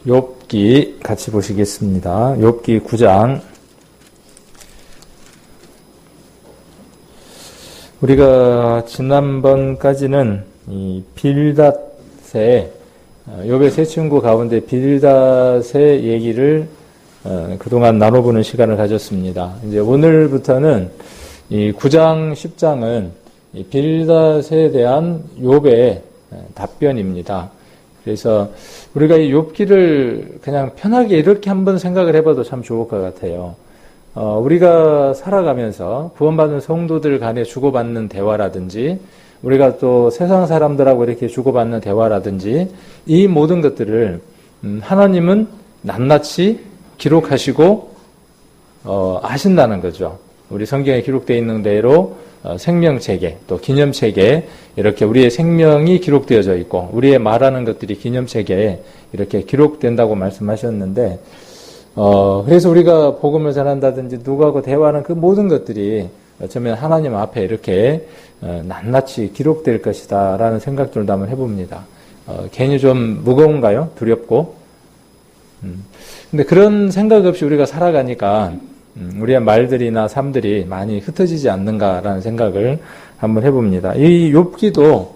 욥기 같이 보시겠습니다. 욥기 9장. 우리가 지난번까지는 이 빌닷의 욥의 세 친구 가운데 빌닷의 얘기를 그동안 나눠보는 시간을 가졌습니다. 이제 오늘부터는 이 9장, 10장은 이 빌닷에 대한 욥의 답변입니다. 그래서 우리가 이 욥기를 그냥 편하게 이렇게 한번 생각을 해봐도 참 좋을 것 같아요. 우리가 살아가면서 구원받은 성도들 간에 주고받는 대화라든지, 우리가 또 세상 사람들하고 이렇게 주고받는 대화라든지, 이 모든 것들을 하나님은 낱낱이 기록하시고 아신다는 거죠. 우리 성경에 기록되어 있는 대로 생명책에 또 기념책에 이렇게 우리의 생명이 기록되어져 있고 우리의 말하는 것들이 기념책에 이렇게 기록된다고 말씀하셨는데, 그래서 우리가 복음을 전한다든지 누구하고 대화하는 그 모든 것들이 어쩌면 하나님 앞에 이렇게 낱낱이 기록될 것이다 라는 생각들도 한번 해봅니다. 괜히 좀 무거운가요? 두렵고. 근데 그런 생각 없이 우리가 살아가니까 우리의 말들이나 삶들이 많이 흩어지지 않는가라는 생각을 한번 해봅니다. 이 욥기도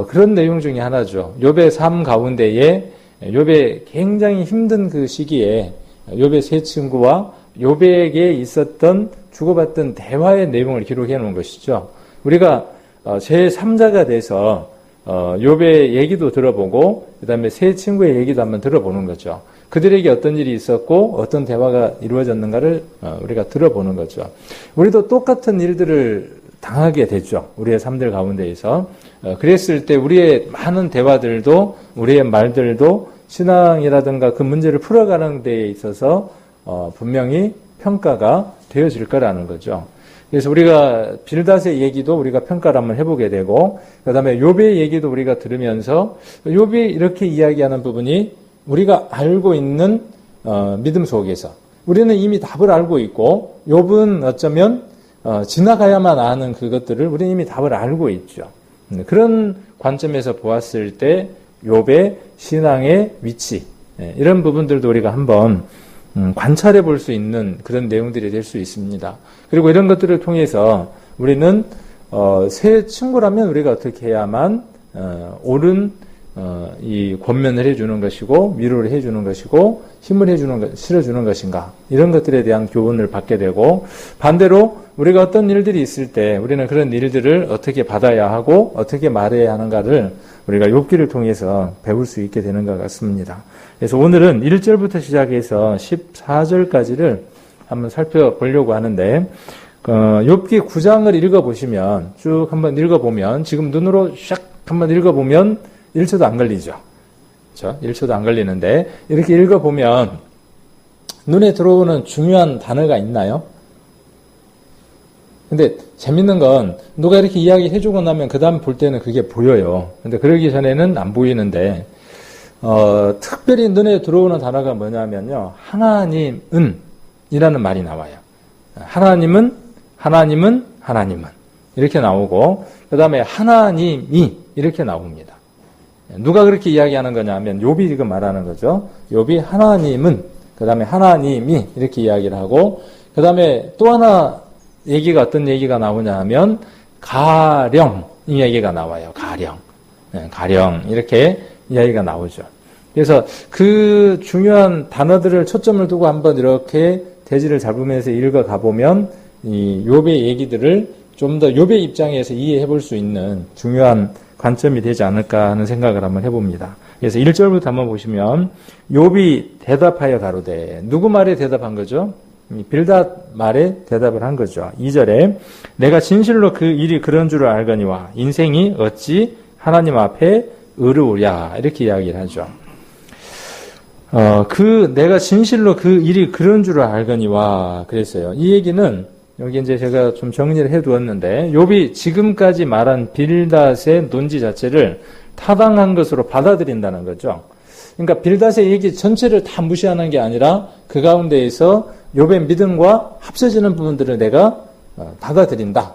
그런 내용 중에 하나죠. 욥의 삶 가운데에 욥의 굉장히 힘든 그 시기에 욥의 세 친구와 욥에게 있었던 주고받던 대화의 내용을 기록해 놓은 것이죠. 우리가 제3자가 돼서 욥의 얘기도 들어보고 그 다음에 세 친구의 얘기도 한번 들어보는 거죠. 그들에게 어떤 일이 있었고 어떤 대화가 이루어졌는가를 우리가 들어보는 거죠. 우리도 똑같은 일들을 당하게 되죠. 우리의 삶들 가운데에서. 그랬을 때 우리의 많은 대화들도 우리의 말들도 신앙이라든가 그 문제를 풀어가는 데에 있어서 분명히 평가가 되어질 거라는 거죠. 그래서 우리가 빌닷의 얘기도 우리가 평가를 한번 해보게 되고, 그 다음에 욥의 얘기도 우리가 들으면서 욥이 이렇게 이야기하는 부분이 우리가 알고 있는 믿음 속에서 우리는 이미 답을 알고 있고, 욥은 어쩌면 지나가야만 아는 그것들을 우리는 이미 답을 알고 있죠. 그런 관점에서 보았을 때 욥의 신앙의 위치, 이런 부분들도 우리가 한번 관찰해 볼 수 있는 그런 내용들이 될 수 있습니다. 그리고 이런 것들을 통해서 우리는 새 친구라면 우리가 어떻게 해야만 옳은 이 권면을 해주는 것이고 위로를 해주는 것이고 힘을 실어주는 것인가, 이런 것들에 대한 교훈을 받게 되고, 반대로 우리가 어떤 일들이 있을 때 우리는 그런 일들을 어떻게 받아야 하고 어떻게 말해야 하는가를 우리가 욥기를 통해서 배울 수 있게 되는 것 같습니다. 그래서 오늘은 1절부터 시작해서 14절까지를 한번 살펴보려고 하는데, 욥기 9장을 읽어보시면, 쭉 한번 읽어보면, 지금 눈으로 샥 한번 읽어보면 1초도 안 걸리죠. 그렇죠? 1초도 안 걸리는데, 이렇게 읽어보면 눈에 들어오는 중요한 단어가 있나요? 근데 재밌는 건 누가 이렇게 이야기 해주고 나면 그 다음 볼 때는 그게 보여요. 근데 그러기 전에는 안 보이는데, 특별히 눈에 들어오는 단어가 뭐냐면요, 하나님은 이라는 말이 나와요. 하나님은 이렇게 나오고, 그 다음에 하나님이 이렇게 나옵니다. 누가 그렇게 이야기하는 거냐면 욥이 지금 말하는 거죠. 욥이 하나님은, 그 다음에 하나님이 이렇게 이야기를 하고, 그 다음에 또 하나 얘기가 어떤 얘기가 나오냐 하면 가령 이 얘기가 나와요. 가령 이렇게 이야기가 나오죠. 그래서 그 중요한 단어들을 초점을 두고 한번 이렇게 대지를 잡으면서 읽어가 보면 이 욥의 얘기들을 좀 더 욥의 입장에서 이해해 볼 수 있는 중요한 관점이 되지 않을까 하는 생각을 한번 해봅니다. 그래서 1절부터 한번 보시면, 욥이 대답하여 가로되, 누구 말에 대답한 거죠? 빌닷 말에 대답을 한 거죠. 2절에 내가 진실로 그 일이 그런 줄을 알거니와 인생이 어찌 하나님 앞에 의로우랴, 이렇게 이야기를 하죠. 내가 진실로 그 일이 그런 줄을 알거니와 그랬어요. 이 얘기는 여기 이제 제가 좀 정리를 해 두었는데, 욥이 지금까지 말한 빌닷의 논지 자체를 타당한 것으로 받아들인다는 거죠. 그러니까 빌닷의 얘기 전체를 다 무시하는 게 아니라 그 가운데에서 욥의 믿음과 합쳐지는 부분들을 내가 받아들인다.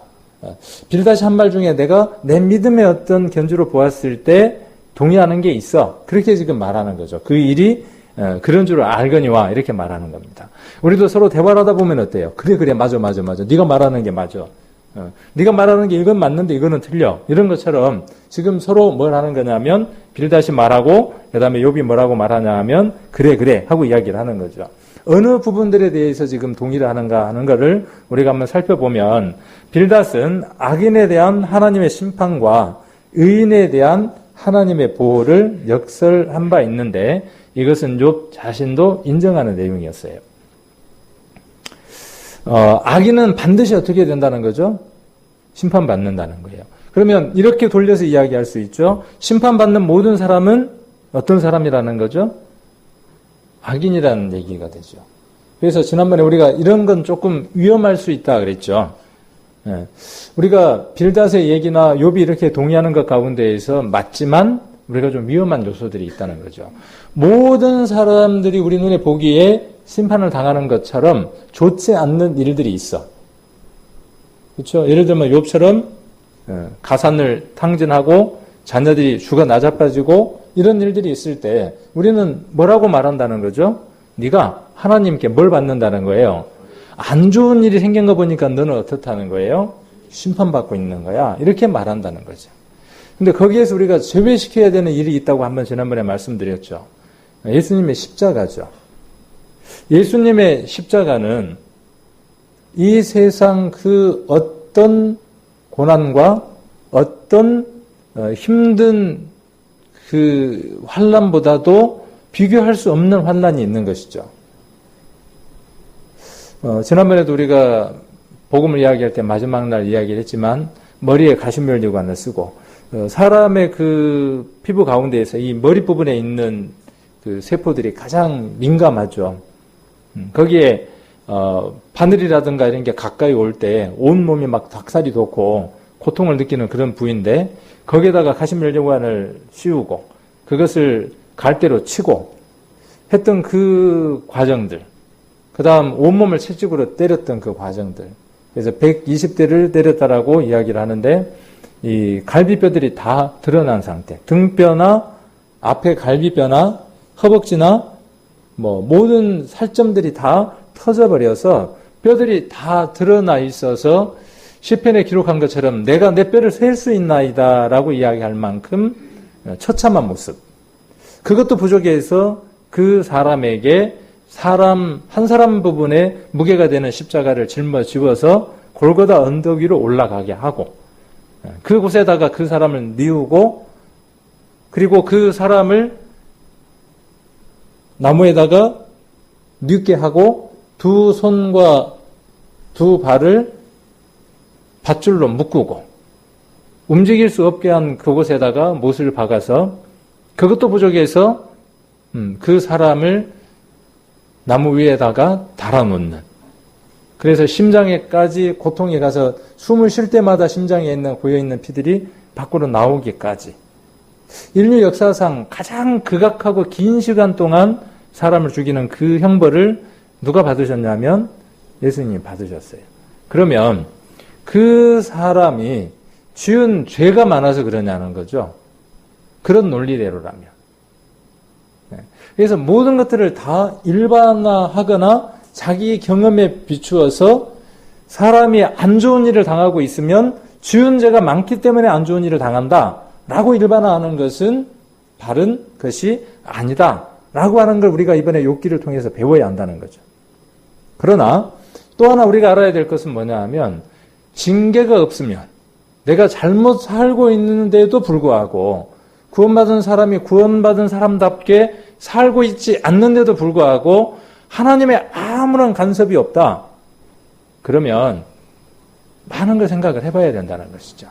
빌닷이 한 말 중에 내가 내 믿음의 어떤 견주로 보았을 때 동의하는 게 있어. 그렇게 지금 말하는 거죠. 그 일이 그런 줄 알거니와 이렇게 말하는 겁니다. 우리도 서로 대화를 하다 보면 어때요? 그래, 맞아. 네가 말하는 게 맞아. 네가 말하는 게 이건 맞는데 이거는 틀려. 이런 것처럼 지금 서로 뭘 하는 거냐면 빌닷이 말하고 그다음에 욥이 뭐라고 말하냐 하면 그래 하고 이야기를 하는 거죠. 어느 부분들에 대해서 지금 동의를 하는가 하는 것을 우리가 한번 살펴보면 빌닷은 악인에 대한 하나님의 심판과 의인에 대한 하나님의 보호를 역설한 바 있는데 이것은 욥 자신도 인정하는 내용이었어요. 악인은 반드시 어떻게 된다는 거죠? 심판받는다는 거예요. 그러면 이렇게 돌려서 이야기할 수 있죠. 심판받는 모든 사람은 어떤 사람이라는 거죠? 악인이라는 얘기가 되죠. 그래서 지난번에 우리가 이런 건 조금 위험할 수 있다 그랬죠. 우리가 빌닷의 얘기나 욥이 이렇게 동의하는 것 가운데에서 맞지만 우리가 좀 위험한 요소들이 있다는 거죠. 모든 사람들이 우리 눈에 보기에 심판을 당하는 것처럼 좋지 않는 일들이 있어. 그렇죠? 예를 들면 욥처럼 가산을 탕진하고 자녀들이 죽어 나자빠지고 이런 일들이 있을 때 우리는 뭐라고 말한다는 거죠? 네가 하나님께 뭘 받는다는 거예요? 안 좋은 일이 생긴 거 보니까 너는 어떻다는 거예요? 심판받고 있는 거야. 이렇게 말한다는 거죠. 근데 거기에서 우리가 제외시켜야 되는 일이 있다고 한번 지난번에 말씀드렸죠. 예수님의 십자가죠. 예수님의 십자가는 이 세상 그 어떤 고난과 어떤 힘든 그 환난보다도 비교할 수 없는 환난이 있는 것이죠. 지난번에도 우리가 복음을 이야기할 때 마지막 날 이야기를 했지만 머리에 가시면류관을 쓰고 사람의 그 피부 가운데에서 이 머리 부분에 있는 그 세포들이 가장 민감하죠. 거기에 바늘이라든가 이런 게 가까이 올 때 온몸이 막 닭살이 돋고 고통을 느끼는 그런 부위인데 거기에다가 가시면류관을 씌우고 그것을 갈대로 치고 했던 그 과정들, 그 다음 온몸을 채찍으로 때렸던 그 과정들, 그래서 120대를 때렸다라고 이야기를 하는데 이 갈비뼈들이 다 드러난 상태, 등뼈나 앞에 갈비뼈나 허벅지나 뭐 모든 살점들이 다 터져버려서 뼈들이 다 드러나 있어서 시편에 기록한 것처럼 내가 내 뼈를 셀 수 있나이다 라고 이야기할 만큼 처참한 모습. 그것도 부족해서 그 사람에게 한 사람 부분에 무게가 되는 십자가를 짊어지워서 골고다 언덕 위로 올라가게 하고 그곳에다가 그 사람을 뉘우고 그리고 그 사람을 나무에다가 뉘게 하고 두 손과 두 발을 밧줄로 묶고 움직일 수 없게 한 그곳에다가 못을 박아서 그것도 부족해서 그 사람을 나무 위에다가 달아놓는, 그래서 심장에까지 고통이 가서 숨을 쉴 때마다 심장에 있는 고여있는 피들이 밖으로 나오기까지 인류 역사상 가장 극악하고 긴 시간 동안 사람을 죽이는 그 형벌을 누가 받으셨냐면 예수님이 받으셨어요. 그러면 그 사람이 지은 죄가 많아서 그러냐는 거죠. 그런 논리대로라면. 그래서 모든 것들을 다 일반화하거나 자기 경험에 비추어서 사람이 안 좋은 일을 당하고 있으면 지은 죄가 많기 때문에 안 좋은 일을 당한다라고 일반화하는 것은 바른 것이 아니다라고 하는 걸 우리가 이번에 욥기를 통해서 배워야 한다는 거죠. 그러나 또 하나 우리가 알아야 될 것은 뭐냐 하면 징계가 없으면 내가 잘못 살고 있는데도 불구하고 구원받은 사람이 구원받은 사람답게 살고 있지 않는데도 불구하고 하나님의 아무런 간섭이 없다. 그러면 많은 걸 생각을 해봐야 된다는 것이죠.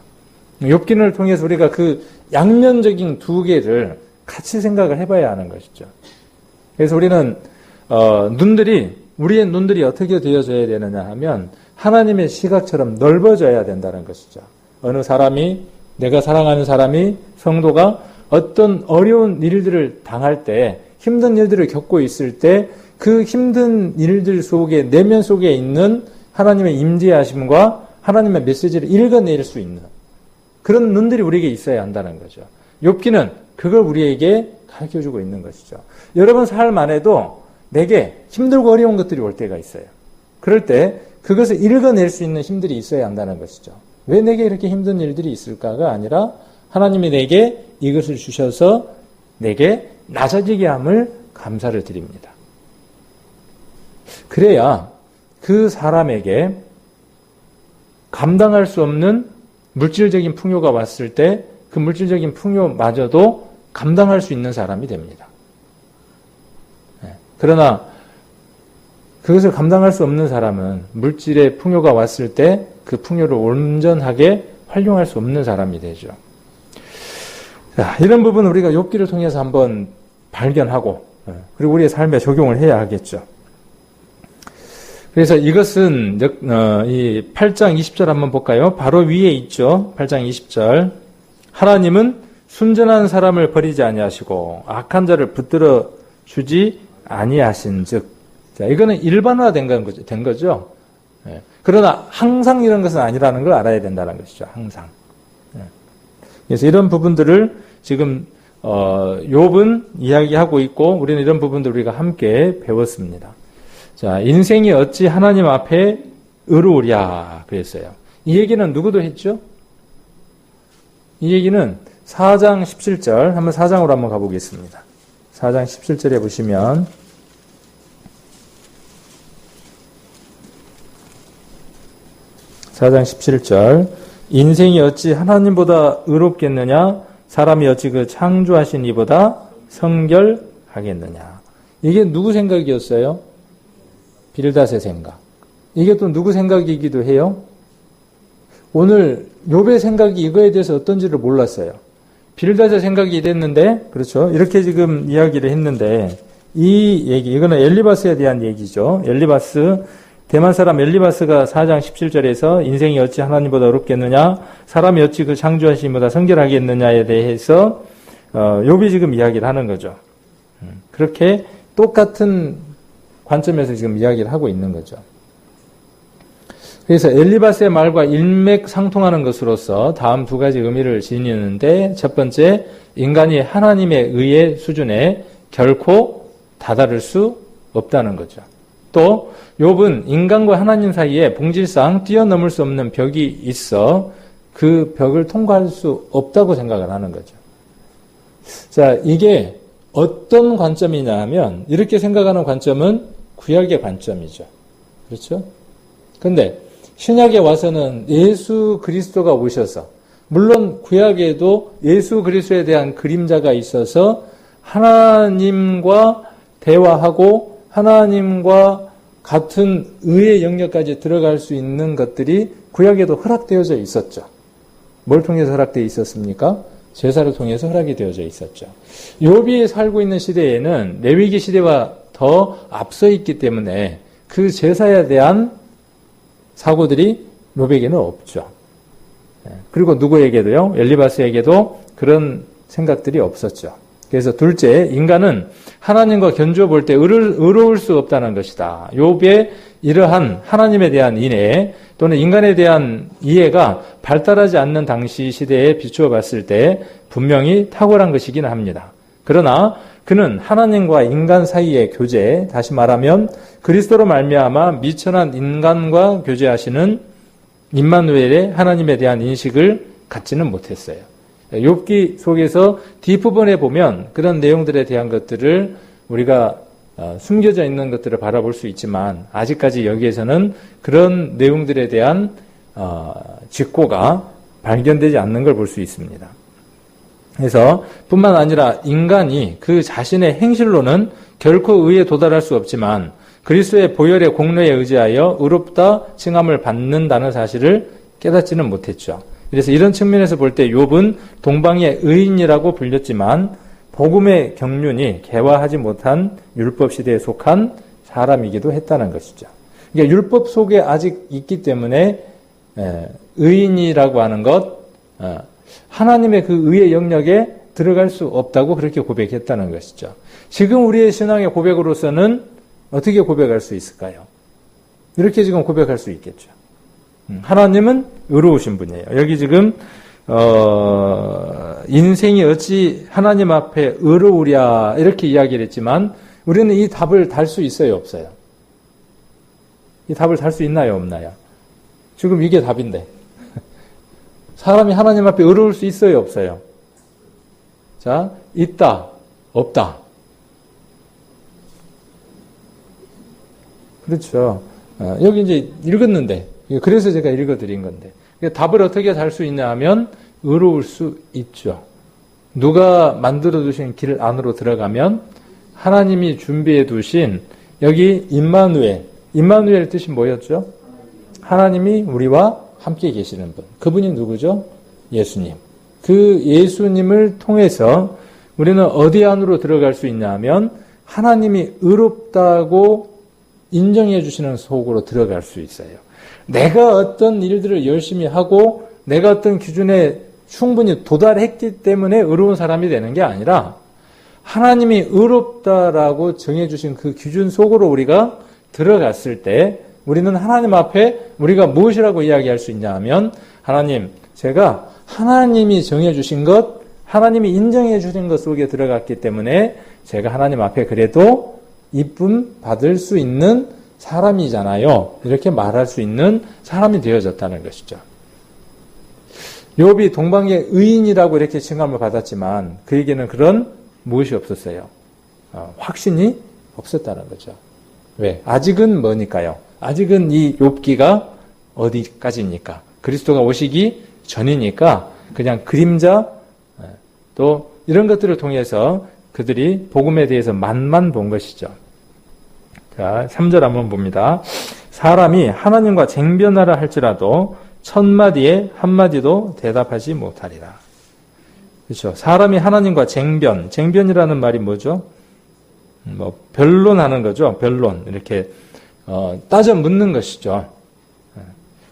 욥기를 통해서 우리가 그 양면적인 두 개를 같이 생각을 해봐야 하는 것이죠. 그래서 우리는 우리의 눈들이 어떻게 되어져야 되느냐 하면 하나님의 시각처럼 넓어져야 된다는 것이죠. 어느 사람이, 내가 사랑하는 사람이, 성도가 어떤 어려운 일들을 당할 때, 힘든 일들을 겪고 있을 때 그 힘든 일들 속에, 내면 속에 있는 하나님의 임재하심과 하나님의 메시지를 읽어낼 수 있는 그런 눈들이 우리에게 있어야 한다는 거죠. 욥기는 그걸 우리에게 가르쳐주고 있는 것이죠. 여러분 삶 안에도 내게 힘들고 어려운 것들이 올 때가 있어요. 그럴 때 그것을 읽어낼 수 있는 힘들이 있어야 한다는 것이죠. 왜 내게 이렇게 힘든 일들이 있을까가 아니라 하나님이 내게 이것을 주셔서 내게 낮아지게 함을 감사를 드립니다. 그래야 그 사람에게 감당할 수 없는 물질적인 풍요가 왔을 때 그 물질적인 풍요마저도 감당할 수 있는 사람이 됩니다. 그러나 그것을 감당할 수 없는 사람은 물질의 풍요가 왔을 때 그 풍요를 온전하게 활용할 수 없는 사람이 되죠. 자, 이런 부분 우리가 욥기를 통해서 한번 발견하고 그리고 우리의 삶에 적용을 해야 하겠죠. 그래서 이것은 이 8장 20절 한번 볼까요? 바로 위에 있죠. 8장 20절. 하나님은 순전한 사람을 버리지 아니하시고 악한 자를 붙들어 주지 아니하신즉. 자, 이거는 일반화된 거죠. 그러나 항상 이런 것은 아니라는 걸 알아야 된다는 것이죠. 항상. 그래서 이런 부분들을 지금 욥은 이야기하고 있고 우리는 이런 부분들 우리가 함께 배웠습니다. 자, 인생이 어찌 하나님 앞에 의로우랴 그랬어요. 이 얘기는 누구도 했죠? 이 얘기는 4장 17절 한번 4장으로 한번 가보겠습니다. 4장 17절에 보시면 4장 17절 인생이 어찌 하나님보다 의롭겠느냐 사람이 어찌 그 창조하신 이보다 성결하겠느냐. 이게 누구 생각이었어요? 빌닷의 생각. 이게 또 누구 생각이기도 해요? 오늘 욥의 생각이 이거에 대해서 어떤지를 몰랐어요. 빌닷의 생각이 이랬는데, 그렇죠? 이렇게 지금 이야기를 했는데, 이 얘기, 이거는 엘리바스에 대한 얘기죠. 엘리바스, 대만 사람 엘리바스가 4장 17절에서 인생이 어찌 하나님보다 어렵겠느냐, 사람이 어찌 그 창조하심보다 성결하겠느냐에 대해서 욥이 지금 이야기를 하는 거죠. 그렇게 똑같은 관점에서 지금 이야기를 하고 있는 거죠. 그래서 엘리바스의 말과 일맥상통하는 것으로서 다음 두 가지 의미를 지니는데 첫 번째, 인간이 하나님의 의의 수준에 결코 다다를 수 없다는 거죠. 또 욥은 인간과 하나님 사이에 본질상 뛰어넘을 수 없는 벽이 있어 그 벽을 통과할 수 없다고 생각을 하는 거죠. 자, 이게 어떤 관점이냐 하면 이렇게 생각하는 관점은 구약의 관점이죠. 그렇죠? 근데 신약에 와서는 예수 그리스도가 오셔서 물론 구약에도 예수 그리스도에 대한 그림자가 있어서 하나님과 대화하고 하나님과 같은 의의 영역까지 들어갈 수 있는 것들이 구약에도 허락되어져 있었죠. 뭘 통해서 허락되어 있었습니까? 제사를 통해서 허락이 되어져 있었죠. 욥이 살고 있는 시대에는 레위기 시대와 더 앞서 있기 때문에 그 제사에 대한 사고들이 욥에게는 없죠. 그리고 누구에게도요? 엘리바스에게도 그런 생각들이 없었죠. 그래서 둘째, 인간은 하나님과 견주어 볼 때 의로울 수 없다는 것이다. 욥의 이러한 하나님에 대한 인애 또는 인간에 대한 이해가 발달하지 않는 당시 시대에 비추어 봤을 때 분명히 탁월한 것이긴 합니다. 그러나 그는 하나님과 인간 사이의 교제, 다시 말하면 그리스도로 말미암아 미천한 인간과 교제하시는 임마누엘의 하나님에 대한 인식을 갖지는 못했어요. 욥기 속에서 뒷부분에 보면 그런 내용들에 대한 것들을 우리가 숨겨져 있는 것들을 바라볼 수 있지만 아직까지 여기에서는 그런 내용들에 대한 직고가 발견되지 않는 걸 볼 수 있습니다. 그래서 뿐만 아니라 인간이 그 자신의 행실로는 결코 의에 도달할 수 없지만 그리스도의 보혈의 공로에 의지하여 의롭다 칭함을 받는다는 사실을 깨닫지는 못했죠. 그래서 이런 측면에서 볼 때 욥은 동방의 의인이라고 불렸지만 복음의 경륜이 개화하지 못한 율법 시대에 속한 사람이기도 했다는 것이죠. 그러니까 율법 속에 아직 있기 때문에 의인이라고 하는 것, 하나님의 그 의의 영역에 들어갈 수 없다고 그렇게 고백했다는 것이죠. 지금 우리의 신앙의 고백으로서는 어떻게 고백할 수 있을까요? 이렇게 지금 고백할 수 있겠죠. 하나님은 의로우신 분이에요. 여기 지금 인생이 어찌 하나님 앞에 의로우랴 이렇게 이야기를 했지만 우리는 이 답을 달 수 있어요, 없어요? 이 답을 달 수 있나요, 없나요? 지금 이게 답인데. 사람이 하나님 앞에 의로울 수 있어요, 없어요? 자, 있다, 없다. 그렇죠. 여기 이제 읽었는데, 그래서 제가 읽어드린 건데. 답을 어떻게 달 수 있냐 하면, 의로울 수 있죠. 누가 만들어두신 길 안으로 들어가면, 하나님이 준비해 두신, 여기 임마누엘 뜻이 뭐였죠? 하나님이 우리와 함께 계시는 분. 그분이 누구죠? 예수님. 그 예수님을 통해서 우리는 어디 안으로 들어갈 수 있냐 하면, 하나님이 의롭다고 인정해 주시는 속으로 들어갈 수 있어요. 내가 어떤 일들을 열심히 하고 내가 어떤 기준에 충분히 도달했기 때문에 의로운 사람이 되는 게 아니라 하나님이 의롭다라고 정해 주신 그 기준 속으로 우리가 들어갔을 때 우리는 하나님 앞에 우리가 무엇이라고 이야기할 수 있냐 하면 하나님, 제가 하나님이 정해 주신 것, 하나님이 인정해 주신 것 속에 들어갔기 때문에 제가 하나님 앞에 그래도 이쁨 받을 수 있는 사람이잖아요. 이렇게 말할 수 있는 사람이 되어졌다는 것이죠. 욥이 동방의 의인이라고 이렇게 칭함을 받았지만 그에게는 그런 무엇이 없었어요. 확신이 없었다는 거죠. 왜? 아직은 뭐니까요? 아직은 이 욥기가 어디까지입니까? 그리스도가 오시기 전이니까 그냥 그림자 또 이런 것들을 통해서 그들이 복음에 대해서 맛만 본 것이죠. 자, 3절 한번 봅니다. 사람이 하나님과 쟁변하라 할지라도 천마디에 한마디도 대답하지 못하리라. 그렇죠. 사람이 하나님과 쟁변이라는 말이 뭐죠? 변론하는 거죠. 변론. 이렇게, 따져 묻는 것이죠.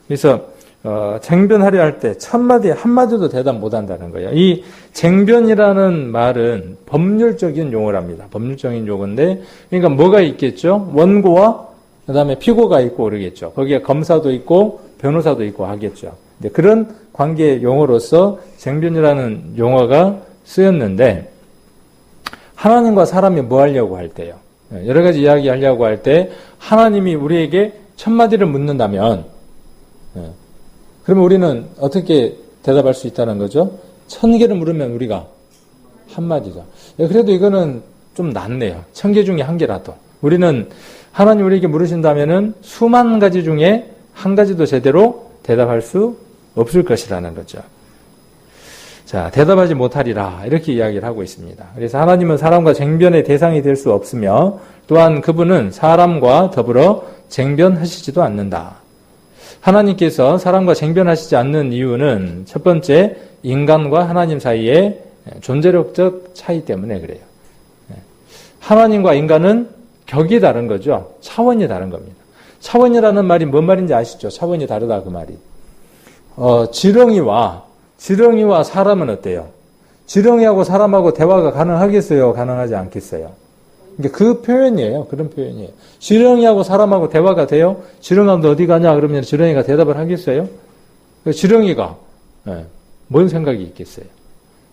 그래서, 쟁변하려 할 때 천마디에 한마디도 대답 못 한다는 거예요. 이 쟁변이라는 말은 법률적인 용어랍니다. 법률적인 용어인데, 그러니까 뭐가 있겠죠? 원고와 그 다음에 피고가 있고 그러겠죠. 거기에 검사도 있고 변호사도 있고 하겠죠. 그런 관계 용어로서 쟁변이라는 용어가 쓰였는데, 하나님과 사람이 뭐 하려고 할 때요? 여러 가지 이야기 하려고 할 때, 하나님이 우리에게 천마디를 묻는다면, 그러면 우리는 어떻게 대답할 수 있다는 거죠? 1000개를 물으면 우리가 한마디죠. 그래도 이거는 좀 낫네요. 1000개 중에 한 개라도. 우리는 하나님 우리에게 물으신다면은 수만 가지 중에 한 가지도 제대로 대답할 수 없을 것이라는 거죠. 자, 대답하지 못하리라. 이렇게 이야기를 하고 있습니다. 그래서 하나님은 사람과 쟁변의 대상이 될 수 없으며 또한 그분은 사람과 더불어 쟁변하시지도 않는다. 하나님께서 사람과 쟁변하시지 않는 이유는 첫 번째, 인간과 하나님 사이의 존재력적 차이 때문에 그래요. 하나님과 인간은 격이 다른 거죠. 차원이 다른 겁니다. 차원이라는 말이 뭔 말인지 아시죠? 차원이 다르다 그 말이. 지렁이와 사람은 어때요? 지렁이하고 사람하고 대화가 가능하겠어요? 가능하지 않겠어요? 그 표현이에요. 그런 표현이에요. 지렁이하고 사람하고 대화가 돼요? 지렁이한테 어디 가냐? 그러면 지렁이가 대답을 하겠어요? 지렁이가 뭔 생각이 있겠어요?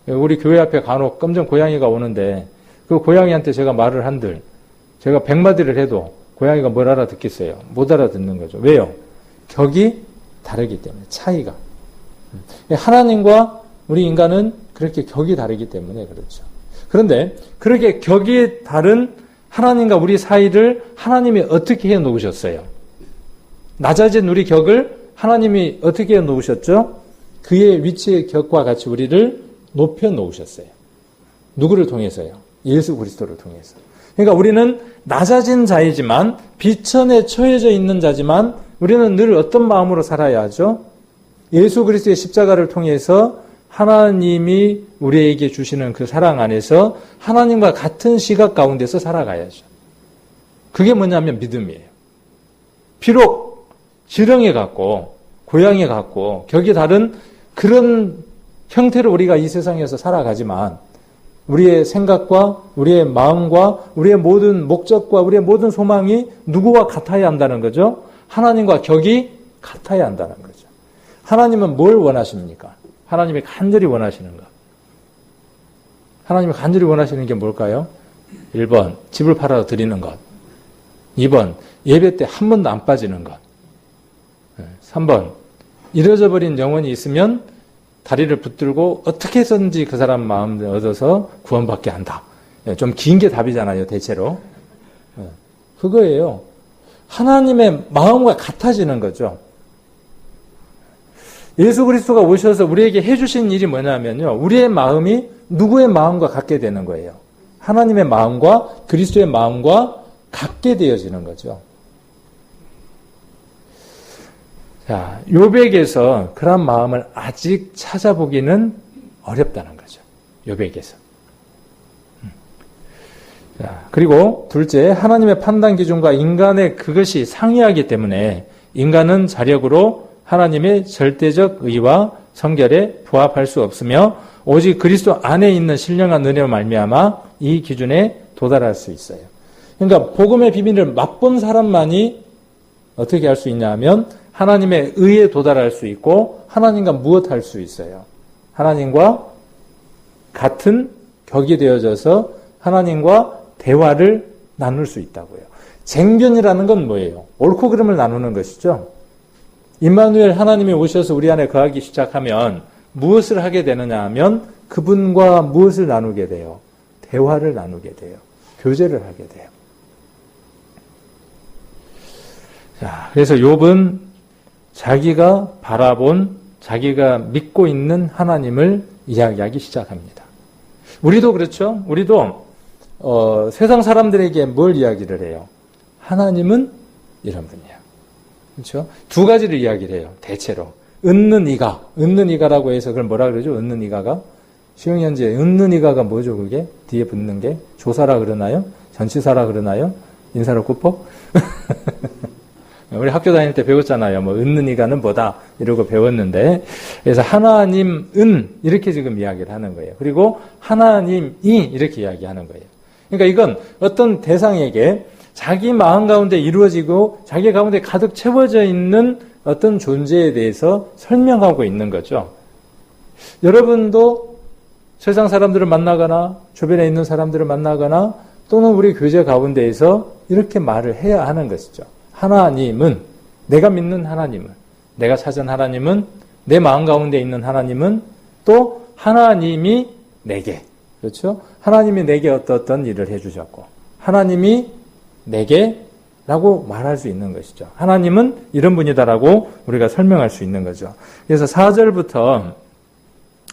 우리 교회 앞에 간혹 검정 고양이가 오는데 그 고양이한테 제가 말을 한들 제가 100마디를 해도 고양이가 뭘 알아듣겠어요? 못 알아듣는 거죠. 왜요? 격이 다르기 때문에. 차이가. 하나님과 우리 인간은 그렇게 격이 다르기 때문에 그렇죠. 그런데 그렇게 격이 다른 하나님과 우리 사이를 하나님이 어떻게 해 놓으셨어요? 낮아진 우리 격을 하나님이 어떻게 해 놓으셨죠? 그의 위치의 격과 같이 우리를 높여 놓으셨어요. 누구를 통해서요? 예수 그리스도를 통해서. 그러니까 우리는 낮아진 자이지만 비천에 처해져 있는 자지만 우리는 늘 어떤 마음으로 살아야 하죠? 예수 그리스도의 십자가를 통해서 하나님이 우리에게 주시는 그 사랑 안에서 하나님과 같은 시각 가운데서 살아가야죠. 그게 뭐냐면 믿음이에요. 비록 지렁이 같고 고양이 같고 격이 다른 그런 형태로 우리가 이 세상에서 살아가지만 우리의 생각과 우리의 마음과 우리의 모든 목적과 우리의 모든 소망이 누구와 같아야 한다는 거죠? 하나님과 격이 같아야 한다는 거죠. 하나님은 뭘 원하십니까? 하나님이 간절히 원하시는 것. 하나님이 간절히 원하시는 게 뭘까요? 1번, 집을 팔아 드리는 것. 2번, 예배 때 한 번도 안 빠지는 것. 3번, 잃어져 버린 영혼이 있으면 다리를 붙들고 어떻게 해서든지 그 사람 마음을 얻어서 구원받게 한다. 좀 긴 게 답이잖아요, 대체로. 그거예요. 하나님의 마음과 같아지는 거죠. 예수 그리스도가 오셔서 우리에게 해주신 일이 뭐냐면요. 우리의 마음이 누구의 마음과 같게 되는 거예요. 하나님의 마음과 그리스도의 마음과 같게 되어지는 거죠. 자, 욥에게서 그런 마음을 아직 찾아보기는 어렵다는 거죠. 욥에게서. 자, 그리고 둘째, 하나님의 판단 기준과 인간의 그것이 상이하기 때문에 인간은 자력으로 하나님의 절대적 의와 성결에 부합할 수 없으며 오직 그리스도 안에 있는 신령한 은혜로 말미암아 이 기준에 도달할 수 있어요. 그러니까 복음의 비밀을 맛본 사람만이 어떻게 할 수 있냐 하면 하나님의 의에 도달할 수 있고 하나님과 무엇할 수 있어요. 하나님과 같은 격이 되어져서 하나님과 대화를 나눌 수 있다고요. 쟁변이라는 건 뭐예요? 옳고 그름을 나누는 것이죠. 임마누엘 하나님이 오셔서 우리 안에 거하기 시작하면 무엇을 하게 되느냐 하면 그분과 무엇을 나누게 돼요? 대화를 나누게 돼요. 교제를 하게 돼요. 자, 그래서 욥은 자기가 바라본, 자기가 믿고 있는 하나님을 이야기하기 시작합니다. 우리도 그렇죠? 우리도 세상 사람들에게 뭘 이야기를 해요? 하나님은 이런 분이야. 그렇죠? 두 가지를 이야기를 해요. 대체로. 은는 이가라고 해서 그걸 뭐라 그러죠? 은는 이가가? 시흥현지에 은는 이가가 뭐죠? 그게? 뒤에 붙는 게? 조사라 그러나요? 전치사라 그러나요? 인사로 굽어? 우리 학교 다닐 때 배웠잖아요. 뭐 은는 이가는 뭐다 이러고 배웠는데 그래서 하나님은 이렇게 지금 이야기를 하는 거예요. 그리고 하나님이 이렇게 이야기하는 거예요. 그러니까 이건 어떤 대상에게 자기 마음 가운데 이루어지고 자기 가운데 가득 채워져 있는 어떤 존재에 대해서 설명하고 있는 거죠. 여러분도 세상 사람들을 만나거나 주변에 있는 사람들을 만나거나 또는 우리 교제 가운데에서 이렇게 말을 해야 하는 것이죠. 하나님은, 내가 믿는 하나님은, 내가 찾은 하나님은, 내 마음 가운데 있는 하나님은 또 하나님이 내게, 그렇죠? 하나님이 내게 어떤 일을 해주셨고 하나님이 내게 라고 말할 수 있는 것이죠. 하나님은 이런 분이다라고 우리가 설명할 수 있는 거죠. 그래서 4절부터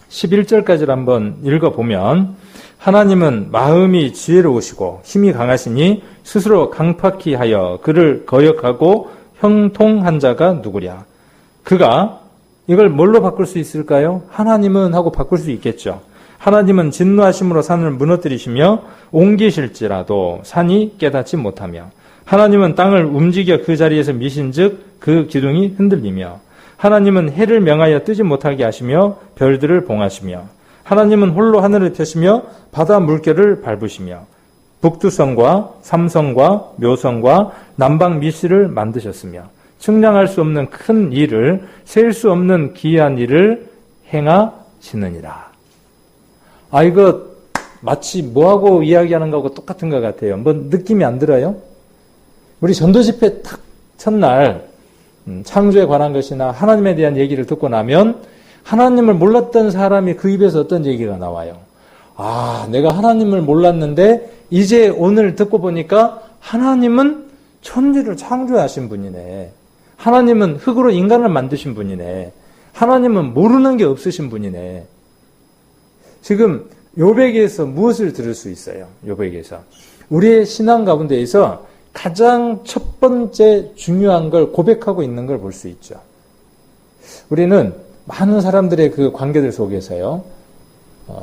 11절까지를 한번 읽어보면 하나님은 마음이 지혜로우시고 힘이 강하시니 스스로 강팍히 하여 그를 거역하고 형통한 자가 누구랴. 그가 이걸 뭘로 바꿀 수 있을까요? 하나님은 하고 바꿀 수 있겠죠. 하나님은 진노하심으로 산을 무너뜨리시며 옮기실지라도 산이 깨닫지 못하며 하나님은 땅을 움직여 그 자리에서 미신즉 그 기둥이 흔들리며 하나님은 해를 명하여 뜨지 못하게 하시며 별들을 봉하시며 하나님은 홀로 하늘을 펴시며 바다 물결을 밟으시며 북두성과 삼성과 묘성과 남방 미시를 만드셨으며 측량할 수 없는 큰 일을 셀 수 없는 기이한 일을 행하시느니라. 이거 마치 뭐하고 이야기하는 거하고 똑같은 것 같아요. 뭐 느낌이 안 들어요? 우리 전도 집회 딱 첫날 창조에 관한 것이나 하나님에 대한 얘기를 듣고 나면 하나님을 몰랐던 사람이 그 입에서 어떤 얘기가 나와요. 내가 하나님을 몰랐는데 이제 오늘 듣고 보니까 하나님은 천지를 창조하신 분이네. 하나님은 흙으로 인간을 만드신 분이네. 하나님은 모르는 게 없으신 분이네. 지금 욥에게서 무엇을 들을 수 있어요? 욥에게서 우리의 신앙 가운데에서 가장 첫 번째 중요한 걸 고백하고 있는 걸 볼 수 있죠. 우리는 많은 사람들의 그 관계들 속에서요,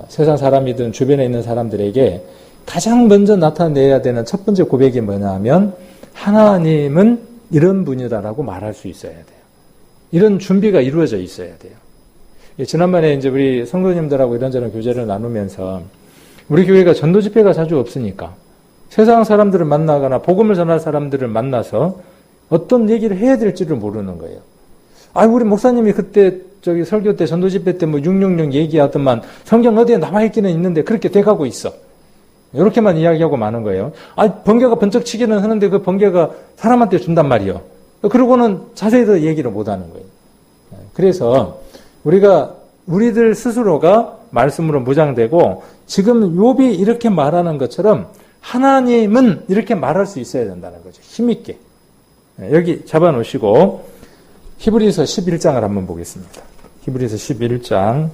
세상 사람이든 주변에 있는 사람들에게 가장 먼저 나타내야 되는 첫 번째 고백이 뭐냐 하면 하나님은 이런 분이다라고 말할 수 있어야 돼요. 이런 준비가 이루어져 있어야 돼요. 지난번에 이제 우리 성도님들하고 이런저런 교제를 나누면서 우리 교회가 전도 집회가 자주 없으니까 세상 사람들을 만나거나 복음을 전할 사람들을 만나서 어떤 얘기를 해야 될지를 모르는 거예요. 우리 목사님이 그때 저기 설교 때, 전도 집회 때 뭐 666 얘기하더만 성경 어디에 남아있기는 있는데 그렇게 돼가고 있어. 이렇게만 이야기하고 마는 거예요. 번개가 번쩍 치기는 하는데 그 번개가 사람한테 준단 말이요. 그러고는 자세히 더 얘기를 못 하는 거예요. 그래서 우리들 스스로가 말씀으로 무장되고 지금 욥이 이렇게 말하는 것처럼 하나님은 이렇게 말할 수 있어야 된다는 거죠. 힘있게. 여기 잡아놓으시고 히브리서 11장을 한번 보겠습니다. 히브리서 11장.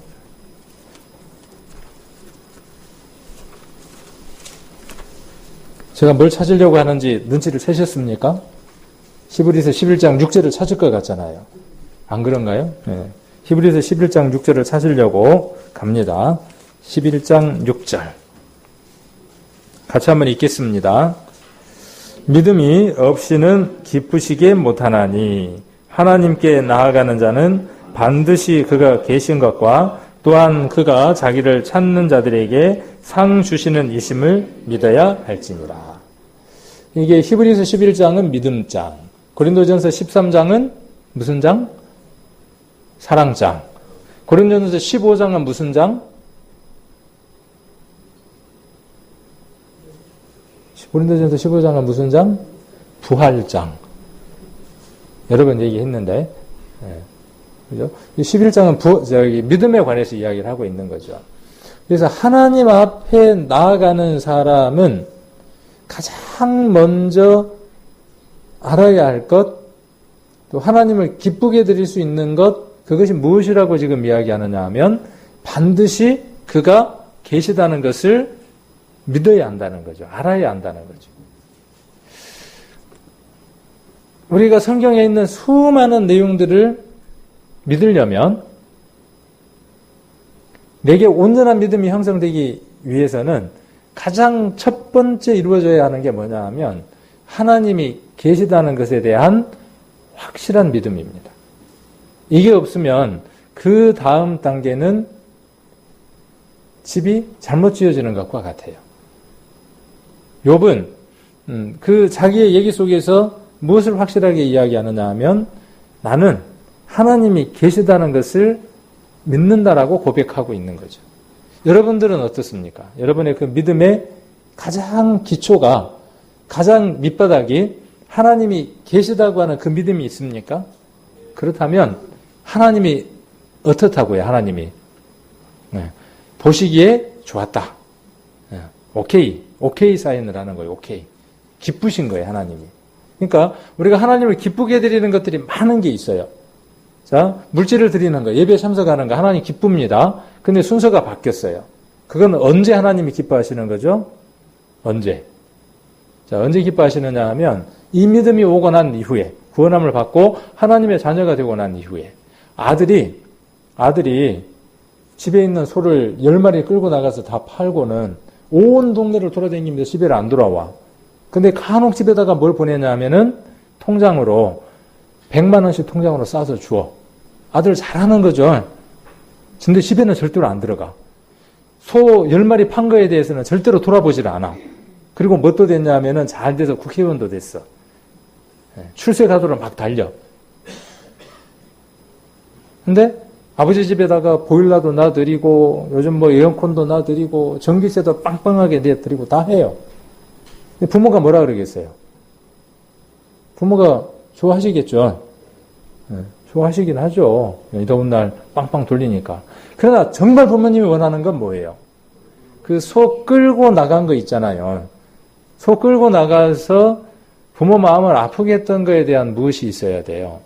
제가 뭘 찾으려고 하는지 눈치를 채셨습니까? 히브리서 11장 6절을 찾을 것 같잖아요. 안 그런가요? 네. 히브리서 11장 6절을 찾으려고 갑니다. 11장 6절. 같이 한번 읽겠습니다. 믿음이 없이는 기쁘시게 못하나니 하나님께 나아가는 자는 반드시 그가 계신 것과 또한 그가 자기를 찾는 자들에게 상 주시는 이심을 믿어야 할지니라. 이게 히브리서 11장은 믿음장, 고린도전서 13장은 무슨 장? 사랑장. 고린도전서 15장은 무슨 장? 고린도전서 15장은 무슨 장? 부활장. 여러 번 얘기했는데, 그죠? 11장은 믿음에 관해서 이야기를 하고 있는 거죠. 그래서 하나님 앞에 나아가는 사람은 가장 먼저 알아야 할 것, 또 하나님을 기쁘게 드릴 수 있는 것, 그것이 무엇이라고 지금 이야기하느냐 하면 반드시 그가 계시다는 것을 믿어야 한다는 거죠. 알아야 한다는 거죠. 우리가 성경에 있는 수많은 내용들을 믿으려면 내게 온전한 믿음이 형성되기 위해서는 가장 첫 번째 이루어져야 하는 게 뭐냐 하면 하나님이 계시다는 것에 대한 확실한 믿음입니다. 이게 없으면 그 다음 단계는 집이 잘못 지어지는 것과 같아요. 욥은 그 자기의 얘기 속에서 무엇을 확실하게 이야기하느냐 하면 나는 하나님이 계시다는 것을 믿는다라고 고백하고 있는 거죠. 여러분들은 어떻습니까? 여러분의 그 믿음의 가장 기초가, 가장 밑바닥이 하나님이 계시다고 하는 그 믿음이 있습니까? 그렇다면 하나님이 어떻다고요? 하나님이 보시기에 좋았다. 오케이 사인을 하는 거예요. 오케이. 기쁘신 거예요, 하나님이. 그러니까 우리가 하나님을 기쁘게 드리는 것들이 많은 게 있어요. 자, 물질을 드리는 거, 예배에 참석하는 거 하나님 기쁩니다. 근데 순서가 바뀌었어요. 그건 언제 하나님이 기뻐하시는 거죠? 언제? 자, 언제 기뻐하시느냐 하면 이 믿음이 오고 난 이후에, 구원함을 받고 하나님의 자녀가 되고 난 이후에 아들이 집에 있는 소를 10마리 끌고 나가서 다 팔고는 온 동네를 돌아다니면서 집에를 안 돌아와. 근데 간혹 집에다가 뭘 보내냐 하면은 통장으로 100만 원씩 통장으로 싸서 주어. 아들 잘하는 거죠. 근데 집에는 절대로 안 들어가. 소 10마리 판 거에 대해서는 절대로 돌아보질 않아. 그리고 뭣도 됐냐 하면은 잘 돼서 국회의원도 됐어. 출세가도로 막 달려. 근데 아버지 집에다가 보일러도 놔드리고 요즘 뭐 에어컨도 놔드리고 전기세도 빵빵하게 내드리고 다 해요. 부모가 뭐라 그러겠어요? 부모가 좋아하시겠죠. 좋아하시긴 하죠. 이 더운 날 빵빵 돌리니까. 그러나 정말 부모님이 원하는 건 뭐예요? 그 소 끌고 나간 거 있잖아요. 소 끌고 나가서 부모 마음을 아프게 했던 거에 대한 무엇이 있어야 돼요?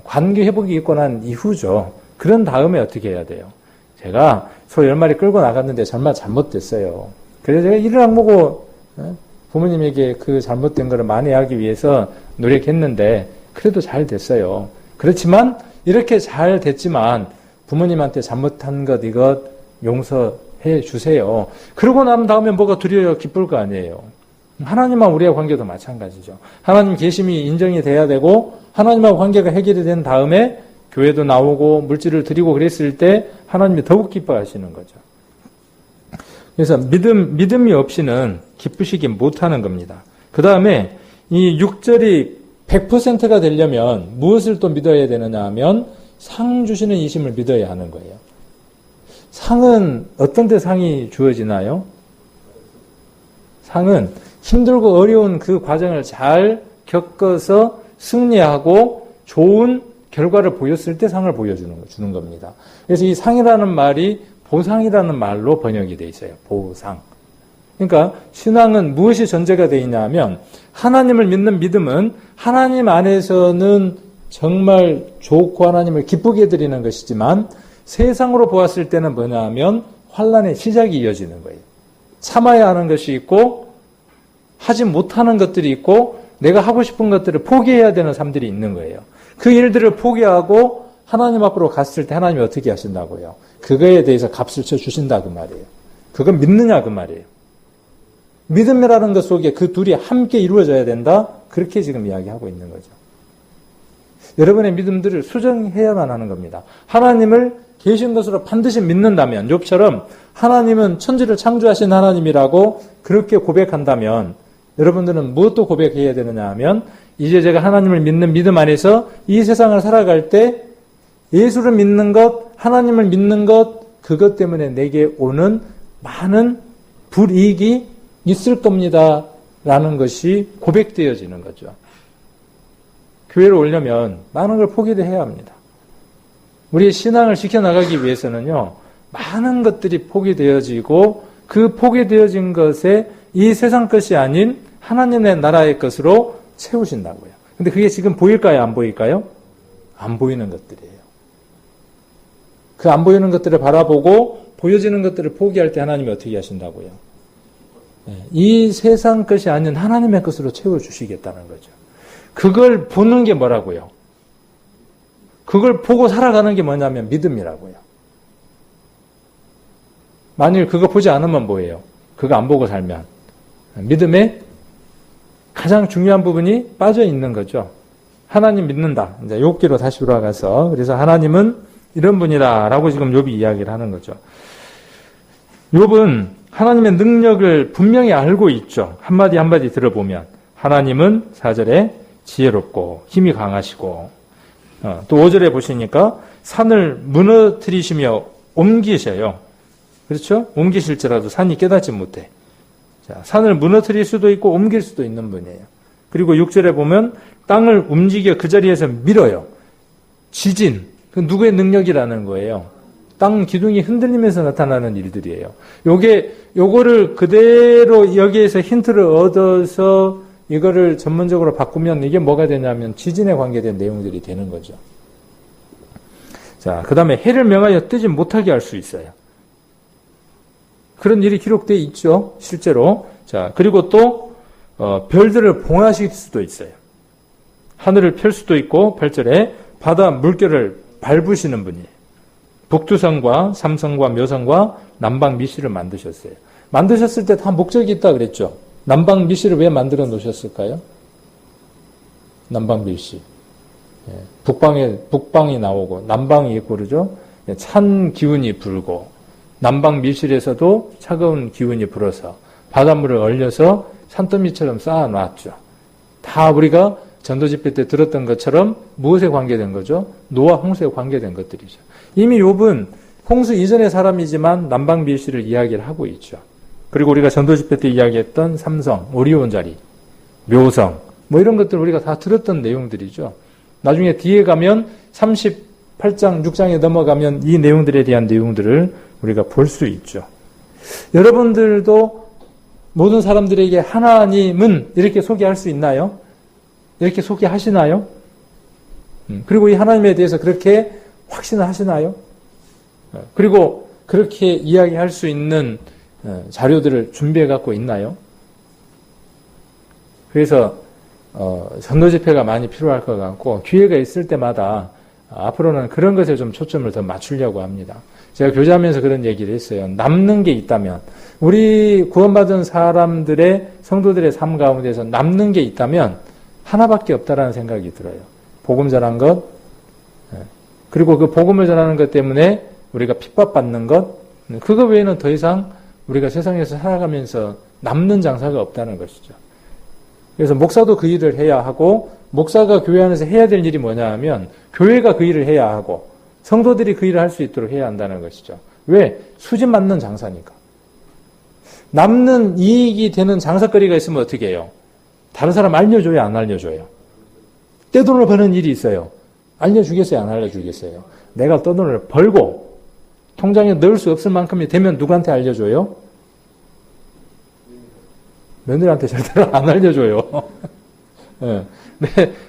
관계 회복이 있고 난 이후죠. 그런 다음에 어떻게 해야 돼요? 제가 소 10마리 끌고 나갔는데 정말 잘못됐어요. 그래서 제가 이를 악보고 부모님에게 그 잘못된 거를 만회하기 위해서 노력했는데 그래도 잘 됐어요. 그렇지만 이렇게 잘 됐지만 부모님한테 잘못한 것 이것 용서해 주세요. 그러고 난 다음에 뭐가 두려워 기쁠 거 아니에요. 하나님과 우리의 관계도 마찬가지죠. 하나님 계심이 인정이 돼야 되고 하나님과 관계가 해결이 된 다음에 교회도 나오고 물질을 드리고 그랬을 때 하나님이 더욱 기뻐하시는 거죠. 그래서 믿음이 없이는 기쁘시기 못하는 겁니다. 그 다음에 이 6절이 100%가 되려면 무엇을 또 믿어야 되느냐 하면 상 주시는 이심을 믿어야 하는 거예요. 상은 어떤 데 상이 주어지나요? 상은 힘들고 어려운 그 과정을 잘 겪어서 승리하고 좋은 결과를 보였을 때 상을 주는 겁니다. 그래서 이 상이라는 말이 보상이라는 말로 번역이 되어 있어요. 보상. 그러니까 신앙은 무엇이 전제가 되어 있냐면 하나님을 믿는 믿음은 하나님 안에서는 정말 좋고 하나님을 기쁘게 드리는 것이지만 세상으로 보았을 때는 뭐냐면 환난의 시작이 이어지는 거예요. 참아야 하는 것이 있고 하지 못하는 것들이 있고 내가 하고 싶은 것들을 포기해야 되는 삶들이 있는 거예요. 그 일들을 포기하고 하나님 앞으로 갔을 때 하나님이 어떻게 하신다고요? 그거에 대해서 값을 쳐주신다 그 말이에요. 그건 믿느냐 그 말이에요. 믿음이라는 것 속에 그 둘이 함께 이루어져야 된다. 그렇게 지금 이야기하고 있는 거죠. 여러분의 믿음들을 수정해야만 하는 겁니다. 하나님을 계신 것으로 반드시 믿는다면 욥처럼 하나님은 천지를 창조하신 하나님이라고 그렇게 고백한다면 여러분들은 무엇도 고백해야 되느냐 하면 이제 제가 하나님을 믿는 믿음 안에서 이 세상을 살아갈 때 예수를 믿는 것, 하나님을 믿는 것, 그것 때문에 내게 오는 많은 불이익이 있을 겁니다. 라는 것이 고백되어지는 거죠. 교회를 오려면 많은 걸 포기를 해야 합니다. 우리의 신앙을 지켜나가기 위해서는요, 많은 것들이 포기되어지고 그 포기되어진 것에 이 세상 것이 아닌 하나님의 나라의 것으로 채우신다고요. 근데 그게 지금 보일까요? 안 보일까요? 안 보이는 것들이에요. 그 안 보이는 것들을 바라보고 보여지는 것들을 포기할 때 하나님이 어떻게 하신다고요? 이 세상 것이 아닌 하나님의 것으로 채워주시겠다는 거죠. 그걸 보는 게 뭐라고요? 그걸 보고 살아가는 게 뭐냐면 믿음이라고요. 만일 그거 보지 않으면 뭐예요? 그거 안 보고 살면 믿음의 가장 중요한 부분이 빠져 있는 거죠. 하나님 믿는다. 이제 욥기로 다시 돌아가서 그래서 하나님은 이런 분이다라고 지금 욥이 이야기를 하는 거죠. 욥은 하나님의 능력을 분명히 알고 있죠. 한마디 한마디 들어보면 하나님은 4절에 지혜롭고 힘이 강하시고 또 5절에 보시니까 산을 무너뜨리시며 옮기셔요. 그렇죠? 옮기실지라도 산이 깨닫지 못해. 자, 산을 무너뜨릴 수도 있고 옮길 수도 있는 분이에요. 그리고 6절에 보면 땅을 움직여 그 자리에서 밀어요. 지진, 그 누구의 능력이라는 거예요. 땅 기둥이 흔들리면서 나타나는 일들이에요. 요거를 그대로 여기에서 힌트를 얻어서 이거를 전문적으로 바꾸면 이게 뭐가 되냐면 지진에 관계된 내용들이 되는 거죠. 자, 그 다음에 해를 명하여 뜨지 못하게 할 수 있어요. 그런 일이 기록되어 있죠. 실제로. 자, 그리고 또 별들을 봉하실 수도 있어요. 하늘을 펼 수도 있고 8절에 바다 물결을 밟으시는 분이에요. 북두성과 삼성과 묘성과 남방 미시를 만드셨어요. 만드셨을 때 다 목적이 있다 그랬죠. 남방 미시를 왜 만들어 놓으셨을까요? 남방 미시. 북방이 나오고 남방이 있고 그러죠. 찬 기운이 불고 남방 밀실에서도 차가운 기운이 불어서 바닷물을 얼려서 산더미처럼 쌓아놨죠. 다 우리가 전도 집회 때 들었던 것처럼 무엇에 관계된 거죠? 노아 홍수에 관계된 것들이죠. 이미 욥은 홍수 이전의 사람이지만 남방 밀실을 이야기를 하고 있죠. 그리고 우리가 전도 집회 때 이야기했던 삼성, 오리온 자리, 묘성 뭐 이런 것들 우리가 다 들었던 내용들이죠. 나중에 뒤에 가면 38장, 6장에 넘어가면 이 내용들에 대한 내용들을 우리가 볼 수 있죠. 여러분들도 모든 사람들에게 하나님은 이렇게 소개할 수 있나요? 이렇게 소개하시나요? 그리고 이 하나님에 대해서 그렇게 확신을 하시나요? 그리고 그렇게 이야기할 수 있는 자료들을 준비해 갖고 있나요? 그래서 전도 집회가 많이 필요할 것 같고 기회가 있을 때마다 앞으로는 그런 것에 좀 초점을 더 맞추려고 합니다. 제가 교제하면서 그런 얘기를 했어요. 남는 게 있다면 우리 구원받은 사람들의 성도들의 삶 가운데서 남는 게 있다면 하나밖에 없다라는 생각이 들어요. 복음 전한 것, 그리고 그 복음을 전하는 것 때문에 우리가 핍박받는 것, 그거 외에는 더 이상 우리가 세상에서 살아가면서 남는 장사가 없다는 것이죠. 그래서 목사도 그 일을 해야 하고 목사가 교회 안에서 해야 될 일이 뭐냐 하면 교회가 그 일을 해야 하고 성도들이 그 일을 할 수 있도록 해야 한다는 것이죠. 왜? 수지 맞는 장사니까. 남는 이익이 되는 장사거리가 있으면 어떻게 해요? 다른 사람 알려줘요, 안 알려줘요? 떼돈을 버는 일이 있어요. 알려주겠어요, 안 알려주겠어요? 내가 떼돈을 벌고 통장에 넣을 수 없을 만큼이 되면 누구한테 알려줘요? 며느리한테 절대로 안 알려줘요. 네.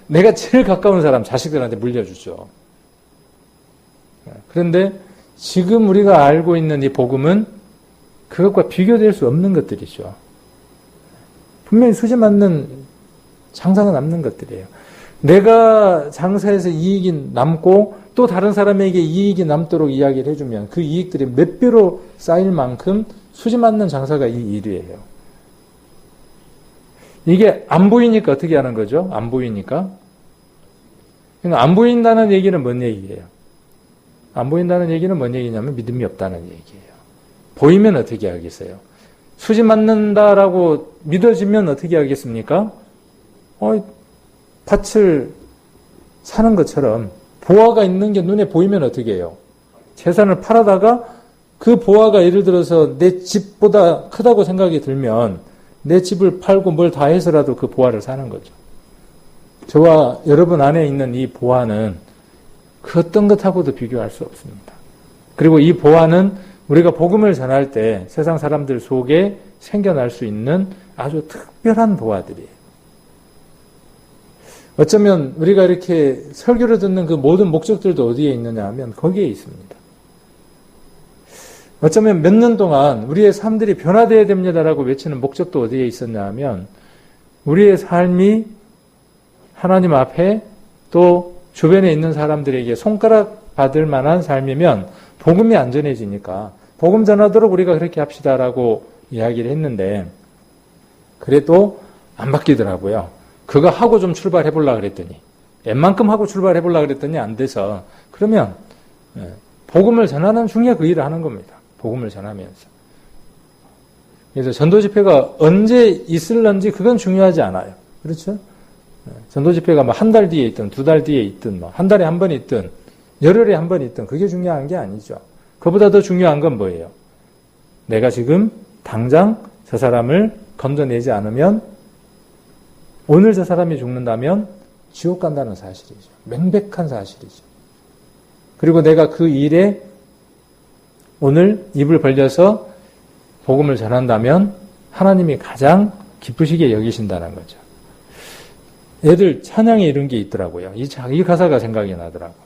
내가 제일 가까운 사람, 자식들한테 물려주죠. 그런데 지금 우리가 알고 있는 이 복음은 그것과 비교될 수 없는 것들이죠. 분명히 수지 맞는 장사가 남는 것들이에요. 내가 장사해서 이익이 남고 또 다른 사람에게 이익이 남도록 이야기를 해주면 그 이익들이 몇 배로 쌓일 만큼 수지 맞는 장사가 이 일이에요. 이게 안 보이니까 어떻게 하는 거죠? 안 보이니까. 그러니까 안 보인다는 얘기는 뭔 얘기예요? 안 보인다는 얘기는 뭔 얘기냐면 믿음이 없다는 얘기예요. 보이면 어떻게 하겠어요? 수지 맞는다라고 믿어지면 어떻게 하겠습니까? 밭을 사는 것처럼 보화가 있는 게 눈에 보이면 어떻게 해요? 재산을 팔아다가 그 보화가 예를 들어서 내 집보다 크다고 생각이 들면 내 집을 팔고 뭘 다 해서라도 그 보화를 사는 거죠. 저와 여러분 안에 있는 이 보화는 그 어떤 것하고도 비교할 수 없습니다. 그리고 이 보화는 우리가 복음을 전할 때 세상 사람들 속에 생겨날 수 있는 아주 특별한 보화들이에요. 어쩌면 우리가 이렇게 설교를 듣는 그 모든 목적들도 어디에 있느냐 하면 거기에 있습니다. 어쩌면 몇 년 동안 우리의 삶들이 변화되어야 됩니다라고 외치는 목적도 어디에 있었냐 하면 우리의 삶이 하나님 앞에 또 주변에 있는 사람들에게 손가락 받을 만한 삶이면 복음이 안전해지니까 복음 전하도록 우리가 그렇게 합시다라고 이야기를 했는데 그래도 안 바뀌더라고요. 그거 하고 좀 출발해 보려고 그랬더니 웬만큼 하고 출발해 보려고 그랬더니 안 돼서 그러면 복음을 전하는 중에 그 일을 하는 겁니다. 복음을 전하면서. 그래서 전도 집회가 언제 있을런지 그건 중요하지 않아요. 그렇죠? 전도 집회가 뭐 한 달 뒤에 있든 두 달 뒤에 있든 뭐 한 달에 한 번 있든 열흘에 한 번 있든 그게 중요한 게 아니죠. 그보다 더 중요한 건 뭐예요? 내가 지금 당장 저 사람을 건져내지 않으면 오늘 저 사람이 죽는다면 지옥 간다는 사실이죠. 명백한 사실이죠. 그리고 내가 그 일에 오늘 입을 벌려서 복음을 전한다면 하나님이 가장 기쁘시게 여기신다는 거죠. 애들 찬양에 이런 게 있더라고요. 이 가사가 생각이 나더라고요.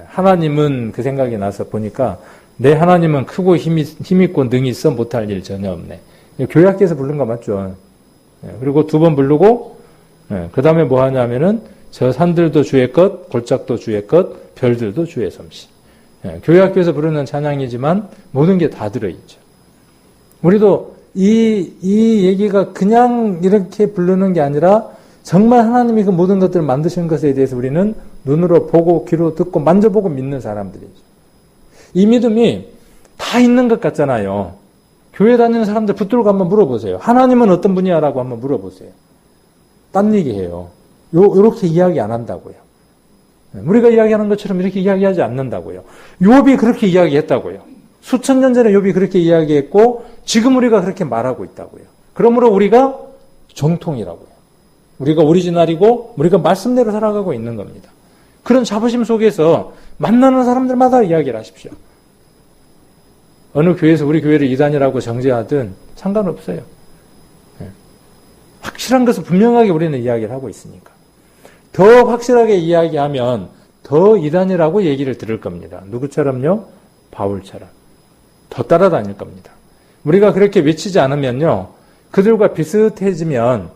하나님은 그 생각이 나서 보니까 내 하나님은 크고 힘있고 능이 있어 못할 일 전혀 없네. 교회 학교에서 부른 거 맞죠? 그리고 두 번 부르고 그 다음에 뭐 하냐면은 저 산들도 주의 것, 골짜기도 주의 것, 별들도 주의 솜씨. 교회 학교에서 부르는 찬양이지만 모든 게 다 들어있죠. 우리도 이 얘기가 그냥 이렇게 부르는 게 아니라 정말 하나님이 그 모든 것들을 만드신 것에 대해서 우리는 눈으로 보고 귀로 듣고 만져보고 믿는 사람들이죠. 이 믿음이 다 있는 것 같잖아요. 교회 다니는 사람들 붙들고 한번 물어보세요. 하나님은 어떤 분이야? 라고 한번 물어보세요. 딴 얘기해요. 요렇게 이야기 안 한다고요. 우리가 이야기하는 것처럼 이렇게 이야기하지 않는다고요. 욥이 그렇게 이야기했다고요. 수천 년 전에 욥이 그렇게 이야기했고 지금 우리가 그렇게 말하고 있다고요. 그러므로 우리가 정통이라고요. 우리가 오리지널이고 우리가 말씀대로 살아가고 있는 겁니다. 그런 자부심 속에서 만나는 사람들마다 이야기를 하십시오. 어느 교회에서 우리 교회를 이단이라고 정죄하든 상관없어요. 확실한 것을 분명하게 우리는 이야기를 하고 있으니까. 더 확실하게 이야기하면 더 이단이라고 얘기를 들을 겁니다. 누구처럼요? 바울처럼. 더 따라다닐 겁니다. 우리가 그렇게 외치지 않으면요. 그들과 비슷해지면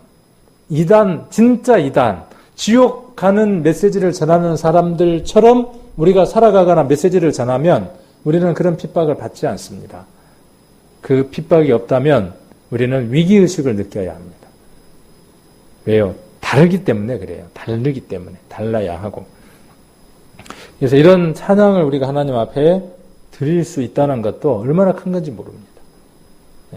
이단, 진짜 이단, 지옥 가는 메시지를 전하는 사람들처럼 우리가 살아가거나 메시지를 전하면 우리는 그런 핍박을 받지 않습니다. 그 핍박이 없다면 우리는 위기의식을 느껴야 합니다. 왜요? 다르기 때문에 그래요. 다르기 때문에. 달라야 하고. 그래서 이런 찬양을 우리가 하나님 앞에 드릴 수 있다는 것도 얼마나 큰 건지 모릅니다.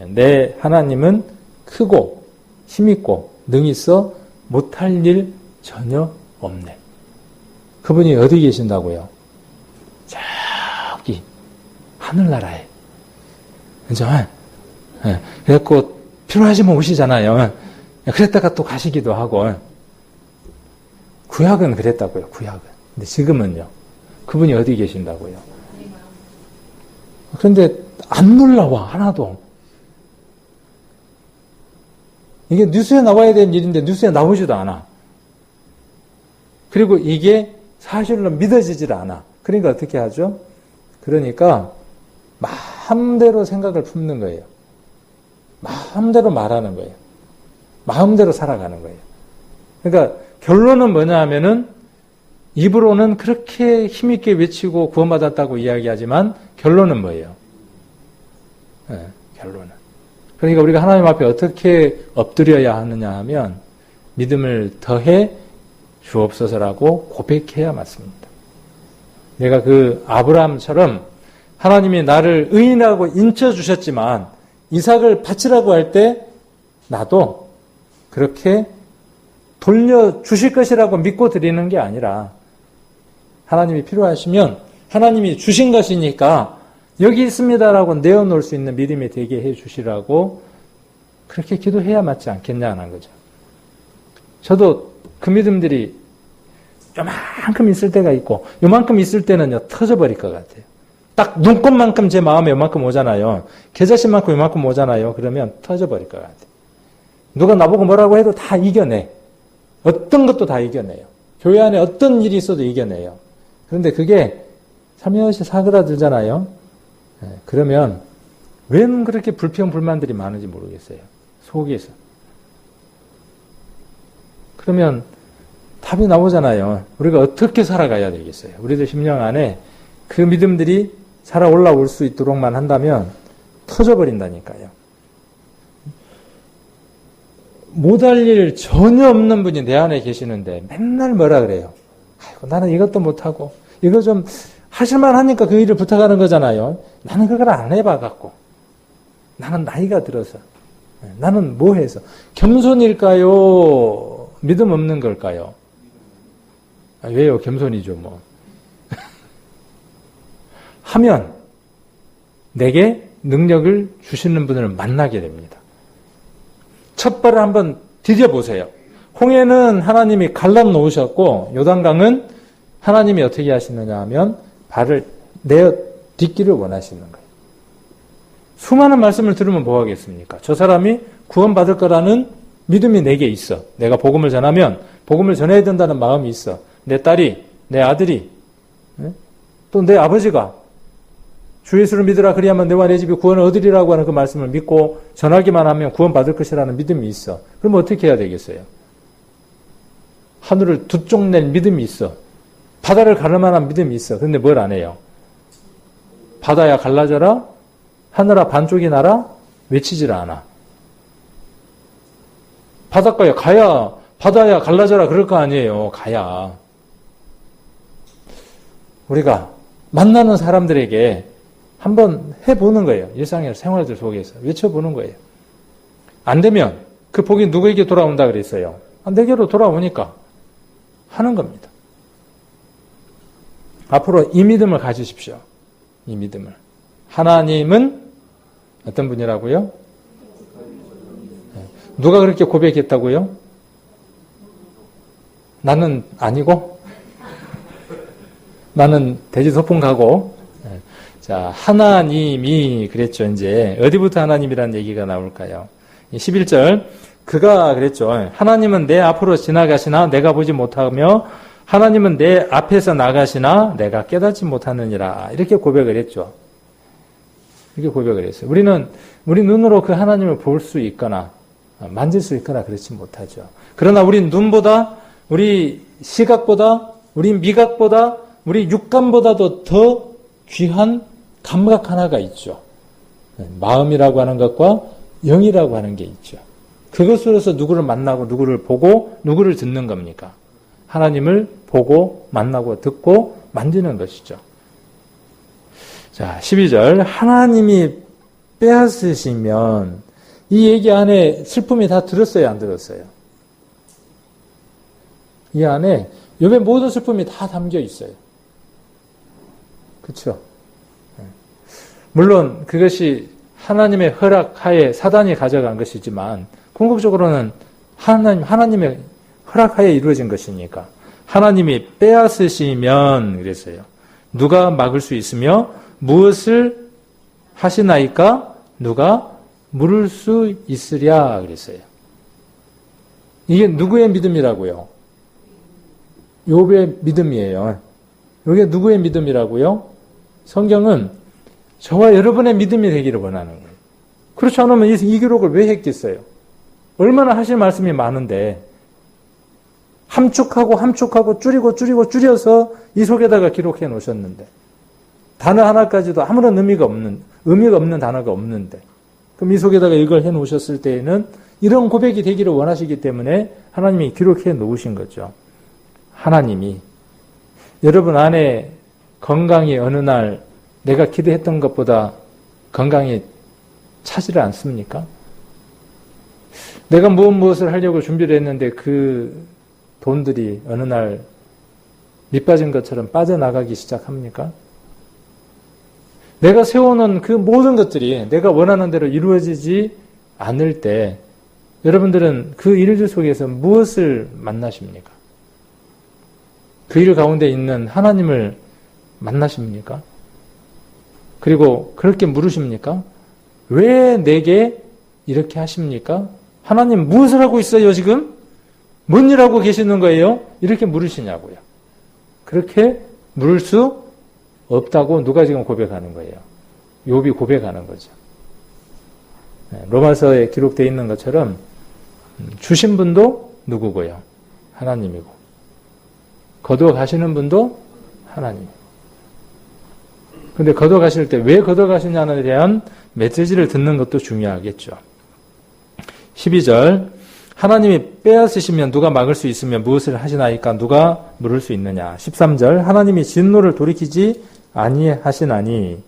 내 하나님은 크고 힘있고 능히 있어 못할 일 전혀 없네. 그분이 어디 계신다고요? 저 하늘나라에. 그죠? 예. 그래갖고, 필요하시면 오시잖아요. 그랬다가 또 가시기도 하고. 구약은 그랬다고요, 구약은. 근데 지금은요. 그분이 어디 계신다고요? 그런데 안 놀라워, 하나도. 이게 뉴스에 나와야 되는 일인데 뉴스에 나오지도 않아. 그리고 이게 사실로 믿어지질 않아. 그러니까 어떻게 하죠? 그러니까 마음대로 생각을 품는 거예요. 마음대로 말하는 거예요. 마음대로 살아가는 거예요. 그러니까 결론은 뭐냐 하면은 입으로는 그렇게 힘있게 외치고 구원받았다고 이야기하지만 결론은 뭐예요? 네, 결론은. 그러니까 우리가 하나님 앞에 어떻게 엎드려야 하느냐 하면 믿음을 더해 주옵소서라고 고백해야 맞습니다. 내가 그 아브라함처럼 하나님이 나를 의인하고 인쳐주셨지만 이삭을 바치라고 할 때 나도 그렇게 돌려주실 것이라고 믿고 드리는 게 아니라 하나님이 필요하시면 하나님이 주신 것이니까 여기 있습니다라고 내어놓을 수 있는 믿음이 되게 해주시라고 그렇게 기도해야 맞지 않겠냐는 거죠. 저도 그 믿음들이 요만큼 있을 때가 있고 요만큼 있을 때는요 터져버릴 것 같아요. 딱 눈곱만큼 제 마음에 요만큼 오잖아요. 계좌신만큼 요만큼 오잖아요. 그러면 터져버릴 것 같아요. 누가 나보고 뭐라고 해도 다 이겨내. 어떤 것도 다 이겨내요. 교회 안에 어떤 일이 있어도 이겨내요. 그런데 그게 삼위일체 사그라들잖아요. 그러면 왜 그렇게 불평 불만들이 많은지 모르겠어요. 속에서. 그러면 답이 나오잖아요. 우리가 어떻게 살아가야 되겠어요? 우리들 심령 안에 그 믿음들이 살아 올라올 수 있도록만 한다면 터져버린다니까요. 못할 일 전혀 없는 분이 내 안에 계시는데 맨날 뭐라 그래요? 아이고, 나는 이것도 못하고 이거 좀 하실만 하니까 그 일을 부탁하는 거잖아요. 나는 그걸 안 해봐갖고. 나는 나이가 들어서. 나는 뭐 해서. 겸손일까요? 믿음 없는 걸까요? 왜요? 겸손이죠, 뭐. 하면 내게 능력을 주시는 분을 만나게 됩니다. 첫 발을 한번 디뎌보세요. 홍해는 하나님이 갈라놓으셨고 요단강은 하나님이 어떻게 하시느냐 하면 발을 내어 딛기를 원하시는 거예요. 수많은 말씀을 들으면 뭐 하겠습니까? 저 사람이 구원받을 거라는 믿음이 내게 있어. 내가 복음을 전하면 복음을 전해야 된다는 마음이 있어. 내 딸이, 내 아들이, 또 내 아버지가 주 예수를 믿으라 그리하면 내와 내 집이 구원을 얻으리라고 하는 그 말씀을 믿고 전하기만 하면 구원받을 것이라는 믿음이 있어. 그럼 어떻게 해야 되겠어요? 하늘을 두 쪽 낼 믿음이 있어. 바다를 가를 만한 믿음이 있어. 그런데 뭘 안 해요? 바다야 갈라져라, 하늘아 반쪽이 나라, 외치질 않아. 바닷가에 가야, 바다야 갈라져라 그럴 거 아니에요. 가야. 우리가 만나는 사람들에게 한번 해보는 거예요. 일상의 생활들 속에서. 외쳐보는 거예요. 안 되면 그 복이 누구에게 돌아온다 그랬어요? 내게로 돌아오니까 하는 겁니다. 앞으로 이 믿음을 가지십시오. 이 믿음을. 하나님은 어떤 분이라고요? 누가 그렇게 고백했다고요? 나는 아니고 나는 돼지 소풍 가고. 자, 하나님이 그랬죠. 이제 어디부터 하나님이라는 얘기가 나올까요? 11절 그가 그랬죠. 하나님은 내 앞으로 지나가시나 내가 보지 못하며 하나님은 내 앞에서 나가시나 내가 깨닫지 못하느니라. 이렇게 고백을 했죠. 이렇게 고백을 했어요. 우리는 우리 눈으로 그 하나님을 볼 수 있거나 만질 수 있거나 그렇지 못하죠. 그러나 우리 눈보다 우리 시각보다 우리 미각보다 우리 육감보다도 더 귀한 감각 하나가 있죠. 마음이라고 하는 것과 영이라고 하는 게 있죠. 그것으로서 누구를 만나고 누구를 보고 누구를 듣는 겁니까? 하나님을 보고 만나고 듣고 만지는 것이죠. 자, 12절 하나님이 빼앗으시면 이 얘기 안에 슬픔이 다 들었어요, 안 들었어요? 이 안에 욥의 모든 슬픔이 다 담겨 있어요. 그렇죠? 물론 그것이 하나님의 허락하에 사단이 가져간 것이지만 궁극적으로는 하나님의 허락하에 이루어진 것이니까 하나님이 빼앗으시면 그랬어요. 누가 막을 수 있으며 무엇을 하시나이까 누가 물을 수 있으랴 그랬어요. 이게 누구의 믿음이라고요? 욥의 믿음이에요. 이게 누구의 믿음이라고요? 성경은 저와 여러분의 믿음이 되기를 원하는 거예요. 그렇지 않으면 이 기록을 왜 했겠어요? 얼마나 하실 말씀이 많은데 함축하고 줄여서 이 속에다가 기록해 놓으셨는데 단어 하나까지도 아무런 의미가 없는 단어가 없는데 그럼 이 속에다가 이걸 해 놓으셨을 때에는 이런 고백이 되기를 원하시기 때문에 하나님이 기록해 놓으신 거죠. 하나님이 여러분 안에 건강이 어느 날 내가 기도했던 것보다 건강이 차지를 않습니까? 내가 무엇을 하려고 준비를 했는데 그 돈들이 어느 날 밑빠진 것처럼 빠져나가기 시작합니까? 내가 세워놓은 그 모든 것들이 내가 원하는 대로 이루어지지 않을 때 여러분들은 그 일들 속에서 무엇을 만나십니까? 그 일 가운데 있는 하나님을 만나십니까? 그리고 그렇게 물으십니까? 왜 내게 이렇게 하십니까? 하나님 무엇을 하고 있어요 지금? 뭔 일 하고 계시는 거예요? 이렇게 물으시냐고요. 그렇게 물을 수 없다고 누가 지금 고백하는 거예요? 욥이 고백하는 거죠. 로마서에 기록되어 있는 것처럼 주신 분도 누구고요? 하나님이고 거두어 가시는 분도 하나님이고 근데 거둬 가실 때 왜 거둬 가시냐에 대한 메시지를 듣는 것도 중요하겠죠. 12절 하나님이 빼앗으시면 누가 막을 수 있으면 무엇을 하시나이까 누가 물을 수 있느냐. 13절 하나님이 진노를 돌이키지 아니하시나니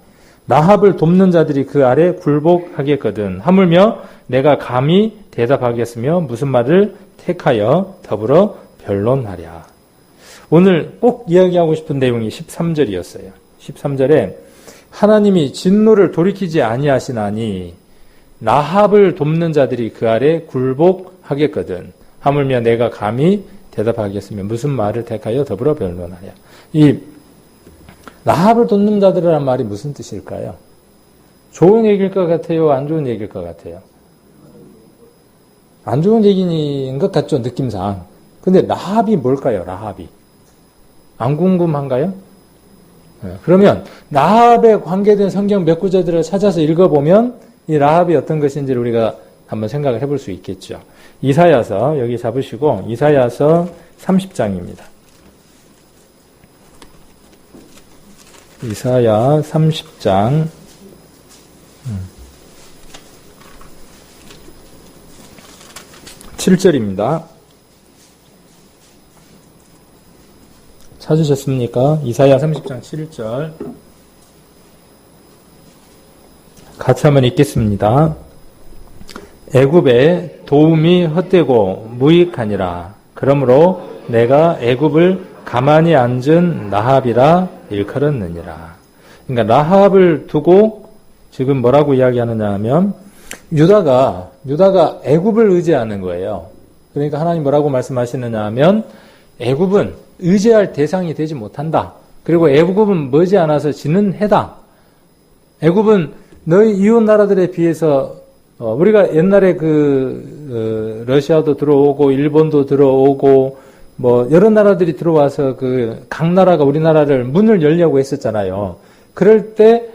라합을 돕는 자들이 그 아래 굴복하겠거든. 하물며 내가 감히 대답하겠으며 무슨 말을 택하여 더불어 변론하랴. 오늘 꼭 이야기하고 싶은 내용이 13절이었어요. 13절에 하나님이 진노를 돌이키지 아니하시나니 라합을 돕는 자들이 그 아래 굴복하겠거든. 하물며 내가 감히 대답하겠으며 무슨 말을 택하여 더불어 변론하랴. 이 라합을 돕는 자들이라는 말이 무슨 뜻일까요? 좋은 얘기일 것 같아요? 안 좋은 얘기일 것 같아요? 안 좋은 얘기인 것 같죠, 느낌상. 근데 라합이 뭘까요, 라합이? 안 궁금한가요? 그러면 라합에 관계된 성경 몇 구절들을 찾아서 읽어보면 이 라합이 어떤 것인지를 우리가 한번 생각을 해볼 수 있겠죠. 이사야서 여기 잡으시고 이사야서 30장입니다. 이사야 30장 7절입니다. 찾으셨습니까? 이사야 30장 7절 같이 한번 읽겠습니다. 애굽의 도움이 헛되고 무익하니라. 그러므로 내가 애굽을 가만히 앉은 라합이라 일컬었느니라. 그러니까 라합을 두고 지금 뭐라고 이야기하느냐 하면 유다가 애굽을 의지하는 거예요. 그러니까 하나님 뭐라고 말씀하시느냐 하면 애굽은 의지할 대상이 되지 못한다. 그리고 애굽은 머지않아서 지는 해다. 애굽은 너희 이웃 나라들에 비해서 우리가 옛날에 러시아도 들어오고 일본도 들어오고 뭐 여러 나라들이 들어와서 각 나라가 우리나라를 문을 열려고 했었잖아요. 그럴 때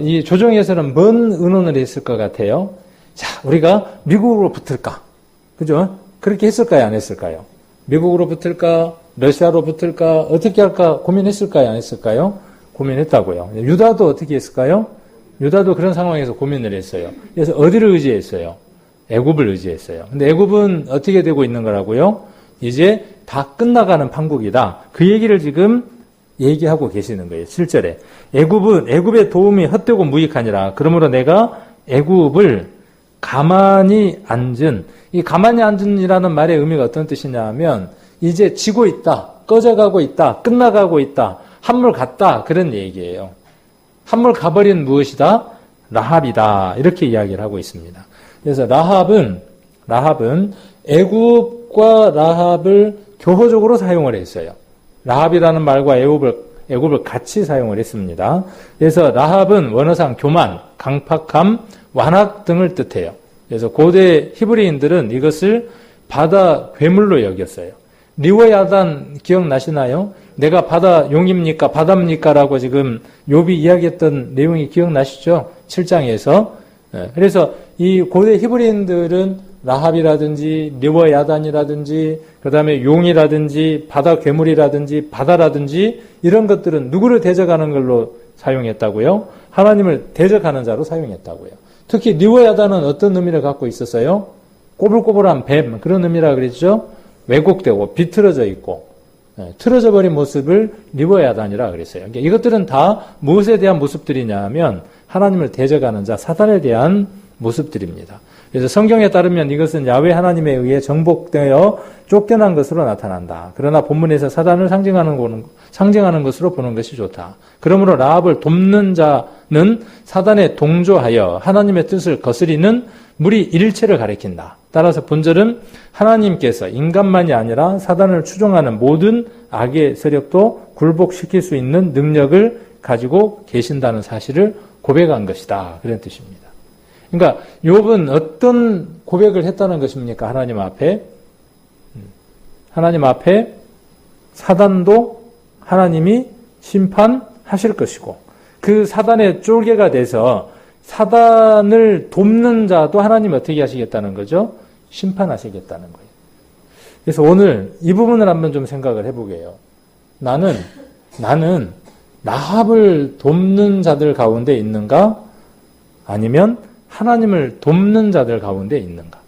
이 조정에서는 뭔 의논을 했을 것 같아요? 자, 우리가 미국으로 붙을까? 그죠? 그렇게 했을까요? 안 했을까요? 미국으로 붙을까? 러시아로 붙을까? 어떻게 할까? 고민했을까요? 안 했을까요? 고민했다고요. 유다도 어떻게 했을까요? 유다도 그런 상황에서 고민을 했어요. 그래서 어디를 의지했어요? 애굽을 의지했어요. 근데 애굽은 어떻게 되고 있는 거라고요? 이제 다 끝나가는 판국이다. 그 얘기를 지금 얘기하고 계시는 거예요. 7절에. 애굽의 도움이 헛되고 무익하니라. 그러므로 내가 애굽을 가만히 앉은, 이 가만히 앉은이라는 말의 의미가 어떤 뜻이냐 하면 이제 지고 있다, 꺼져가고 있다, 끝나가고 있다, 한물 갔다, 그런 얘기예요. 함몰 가버린 무엇이다? 라합이다. 이렇게 이야기를 하고 있습니다. 그래서 라합은 애굽과 라합을 교호적으로 사용을 했어요. 라합이라는 말과 애굽을 같이 사용을 했습니다. 그래서 라합은 원어상 교만, 강팍함, 완악 등을 뜻해요. 그래서 고대 히브리인들은 이것을 바다 괴물로 여겼어요. 리워야단 기억나시나요? 내가 바다 용입니까? 바다입니까? 라고 지금 욥이 이야기했던 내용이 기억나시죠? 7장에서. 그래서 이 고대 히브리인들은 라합이라든지 리워야단이라든지 그 다음에 용이라든지 바다 괴물이라든지 바다라든지 이런 것들은 누구를 대적하는 걸로 사용했다고요? 하나님을 대적하는 자로 사용했다고요. 특히 리워야단은 어떤 의미를 갖고 있었어요? 꼬불꼬불한 뱀, 그런 의미라 그랬죠? 왜곡되고 비틀어져 있고 틀어져 버린 모습을 리워야단이라 그랬어요. 그러니까 이것들은 다 무엇에 대한 모습들이냐면 하나님을 대적하는 자, 사단에 대한 모습들입니다. 그래서 성경에 따르면 이것은 야훼 하나님에 의해 정복되어 쫓겨난 것으로 나타난다. 그러나 본문에서 사단을 상징하는 것으로 보는 것이 좋다. 그러므로 라합을 돕는 자는 사단에 동조하여 하나님의 뜻을 거스리는 무리 일체를 가리킨다. 따라서 본절은 하나님께서 인간만이 아니라 사단을 추종하는 모든 악의 세력도 굴복시킬 수 있는 능력을 가지고 계신다는 사실을 고백한 것이다. 그런 뜻입니다. 그러니까 욥은 어떤 고백을 했다는 것입니까? 하나님 앞에. 하나님 앞에 사단도 하나님이 심판하실 것이고 그 사단의 쫄개가 돼서 사단을 돕는 자도 하나님 어떻게 하시겠다는 거죠? 심판하시겠다는 거예요. 그래서 오늘 이 부분을 한번 좀 생각을 해보게요. 나는 라합을 돕는 자들 가운데 있는가? 아니면 하나님을 돕는 자들 가운데 있는가?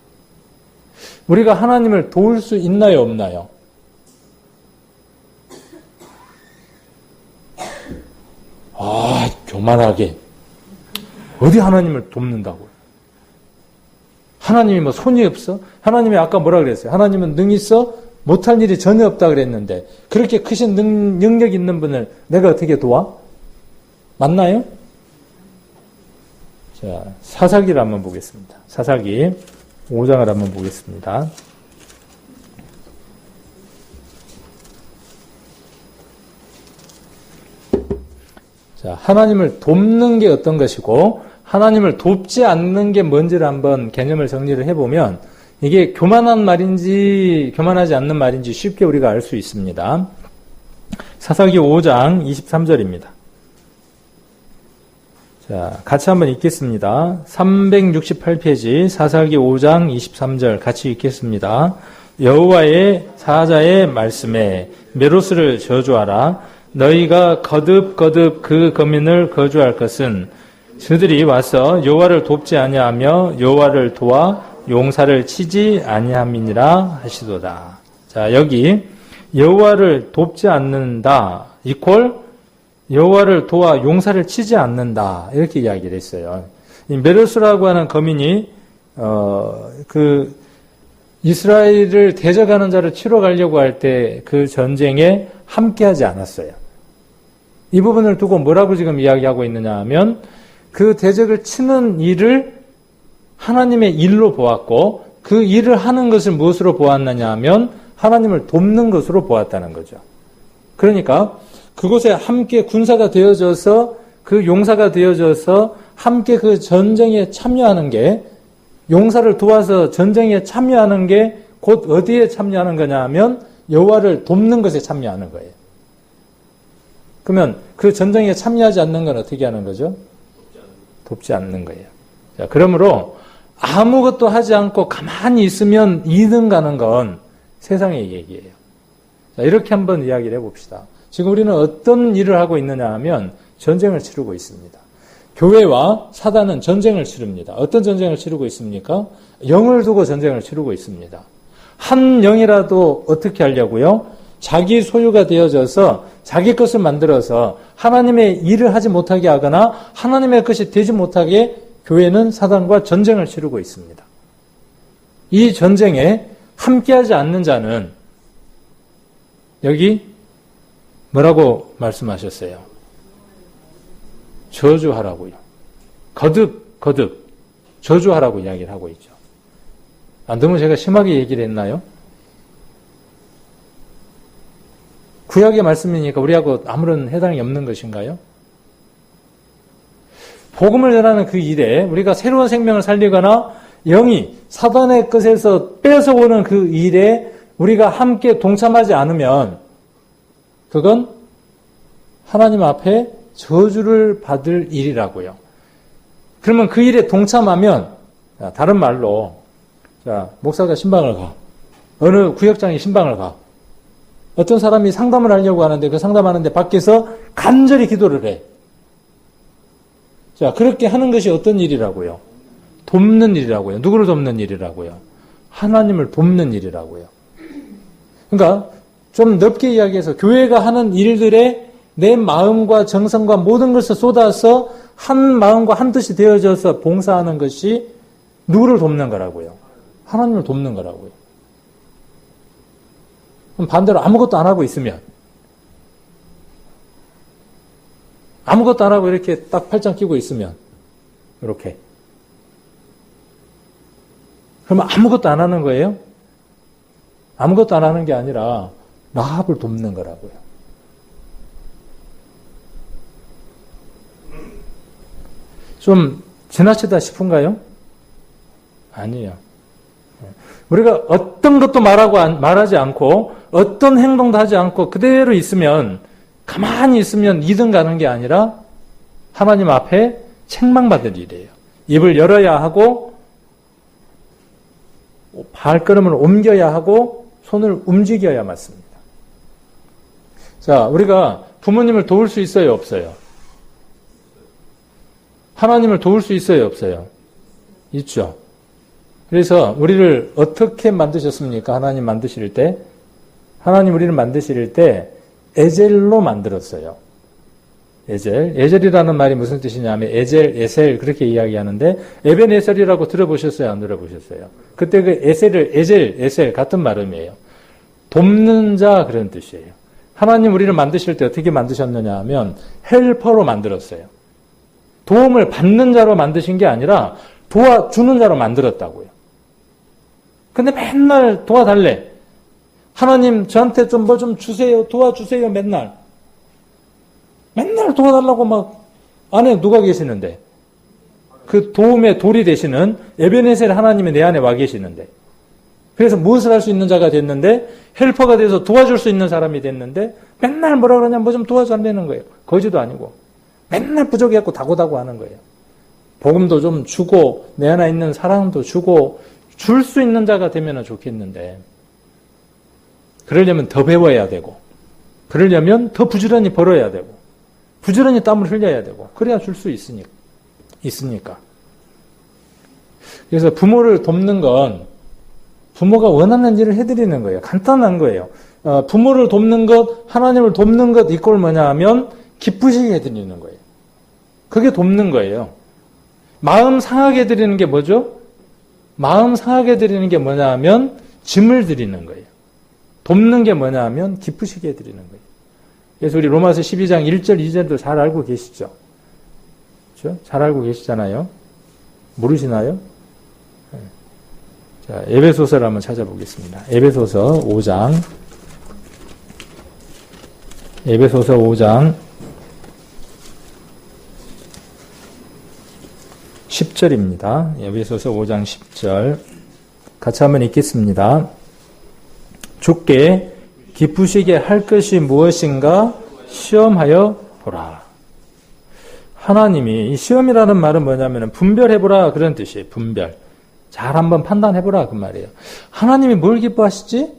우리가 하나님을 도울 수 있나요, 없나요? 교만하게. 어디 하나님을 돕는다고요? 하나님이 뭐 손이 없어? 하나님이 아까 뭐라 그랬어요? 하나님은 능이 있어? 못할 일이 전혀 없다 그랬는데 그렇게 크신 능력 있는 분을 내가 어떻게 도와? 맞나요? 자, 사사기를 한번 보겠습니다. 사사기 5장을 한번 보겠습니다. 자, 하나님을 돕는 게 어떤 것이고 하나님을 돕지 않는 게 뭔지를 한번 개념을 정리를 해보면 이게 교만한 말인지 교만하지 않는 말인지 쉽게 우리가 알 수 있습니다. 사사기 5장 23절입니다. 자, 같이 한번 읽겠습니다. 368페이지 사사기 5장 23절 같이 읽겠습니다. 여호와의 사자의 말씀에 메로스를 저주하라. 너희가 거듭거듭 그 거민을 거주할 것은 저들이 와서 여호와를 돕지 아니하며 여호와를 도와 용사를 치지 아니함이니라 하시도다. 자, 여기 여호와를 돕지 않는다 이퀄 여호와를 도와 용사를 치지 않는다 이렇게 이야기를 했어요. 이 메로스라고 하는 거민이 그 이스라엘을 대적하는 자를 치러 가려고 할 때 그 전쟁에 함께하지 않았어요. 이 부분을 두고 뭐라고 지금 이야기하고 있느냐 하면 그 대적을 치는 일을 하나님의 일로 보았고 그 일을 하는 것을 무엇으로 보았느냐 하면 하나님을 돕는 것으로 보았다는 거죠. 그러니까 그곳에 함께 군사가 되어져서 그 용사가 되어져서 함께 그 전쟁에 참여하는 게 용사를 도와서 전쟁에 참여하는 게 곧 어디에 참여하는 거냐 하면 여호와를 돕는 것에 참여하는 거예요. 그러면 그 전쟁에 참여하지 않는 건 어떻게 하는 거죠? 돕지 않는 거예요. 자, 그러므로 아무것도 하지 않고 가만히 있으면 2등 가는 건 세상의 얘기예요. 자, 이렇게 한번 이야기를 해봅시다. 지금 우리는 어떤 일을 하고 있느냐 하면 전쟁을 치르고 있습니다. 교회와 사단은 전쟁을 치릅니다. 어떤 전쟁을 치르고 있습니까? 영을 두고 전쟁을 치르고 있습니다. 한 영이라도 어떻게 하려고요? 자기 소유가 되어져서 자기 것을 만들어서 하나님의 일을 하지 못하게 하거나 하나님의 것이 되지 못하게 교회는 사단과 전쟁을 치르고 있습니다. 이 전쟁에 함께하지 않는 자는 여기 뭐라고 말씀하셨어요? 저주하라고요. 거듭 저주하라고 이야기를 하고 있죠. 너무 제가 심하게 얘기를 했나요? 구약의 말씀이니까 우리하고 아무런 해당이 없는 것인가요? 복음을 전하는 그 일에 우리가 새로운 생명을 살리거나 영이 사단의 것에서 뺏어오는 그 일에 우리가 함께 동참하지 않으면 그건 하나님 앞에 저주를 받을 일이라고요. 그러면 그 일에 동참하면, 다른 말로, 목사가 신방을 가. 어느 구역장이 신방을 가. 어떤 사람이 상담을 하려고 하는데 그 상담하는데 밖에서 간절히 기도를 해. 그렇게 하는 것이 어떤 일이라고요? 돕는 일이라고요. 누구를 돕는 일이라고요? 하나님을 돕는 일이라고요. 그러니까 좀 넓게 이야기해서 교회가 하는 일들에 내 마음과 정성과 모든 것을 쏟아서 한 마음과 한 뜻이 되어져서 봉사하는 것이 누구를 돕는 거라고요? 하나님을 돕는 거라고요. 그럼 반대로 아무것도 안 하고 있으면, 아무것도 안 하고 이렇게 딱 팔짱 끼고 있으면, 이렇게. 그러면 아무것도 안 하는 거예요? 아무것도 안 하는 게 아니라 라합을 돕는 거라고요. 좀 지나치다 싶은가요? 아니에요. 우리가 어떤 것도 말하지 않고 어떤 행동도 하지 않고 그대로 있으면, 가만히 있으면 2등 가는 게 아니라 하나님 앞에 책망받을 일이에요. 입을 열어야 하고 발걸음을 옮겨야 하고 손을 움직여야 맞습니다. 우리가 부모님을 도울 수 있어요, 없어요? 하나님을 도울 수 있어요, 없어요? 있죠. 그래서 우리를 어떻게 만드셨습니까? 하나님 만드실 때? 하나님 우리를 만드실 때 에젤로 만들었어요. 에젤이라는 말이 무슨 뜻이냐면 에셀 그렇게 이야기하는데, 에벤에셀이라고 들어보셨어요? 안 들어보셨어요? 그때 그 에셀 같은 발음이에요. 돕는 자 그런 뜻이에요. 하나님 우리를 만드실 때 어떻게 만드셨느냐 하면 헬퍼로 만들었어요. 도움을 받는 자로 만드신 게 아니라 도와주는 자로 만들었다고요. 근데 맨날 도와달래. 하나님 저한테 좀 뭐 좀 주세요. 도와주세요. 맨날 도와달라고 막 안에 누가 계시는데, 그 도움의 돌이 되시는 에베네셀 하나님이 내 안에 와 계시는데, 그래서 무엇을 할 수 있는 자가 됐는데, 헬퍼가 돼서 도와줄 수 있는 사람이 됐는데 맨날 뭐라 그러냐, 뭐 좀 도와달라는 거예요. 거지도 아니고 맨날 부족해갖고 다고다고 하는 거예요. 복음도 좀 주고 내 안에 있는 사랑도 주고 줄 수 있는 자가 되면 좋겠는데, 그러려면 더 배워야 되고, 그러려면 더 부지런히 벌어야 되고, 부지런히 땀을 흘려야 되고, 그래야 줄 수 있으니까. 그래서 부모를 돕는 건 부모가 원하는 일을 해드리는 거예요. 간단한 거예요. 부모를 돕는 것, 하나님을 돕는 것 이꼴 뭐냐 하면 기쁘시게 해드리는 거예요. 그게 돕는 거예요. 마음 상하게 해드리는 게 뭐죠? 마음 상하게 해드리는 게 뭐냐 하면 짐을 드리는 거예요. 돕는 게 뭐냐 하면 기쁘시게 해드리는 거예요. 그래서 우리 로마서 12장 1절, 2절도 잘 알고 계시죠? 그렇죠? 잘 알고 계시잖아요. 모르시나요? 자, 에베소서를 한번 찾아보겠습니다. 에베소서 5장 10절입니다. 에베소서 5장 10절 같이 한번 읽겠습니다. 주께 기쁘시게 할 것이 무엇인가 시험하여 보라. 하나님이, 이 시험이라는 말은 뭐냐면 분별해보라 그런 뜻이에요. 분별. 잘 한번 판단해보라 그 말이에요. 하나님이 뭘 기뻐하시지?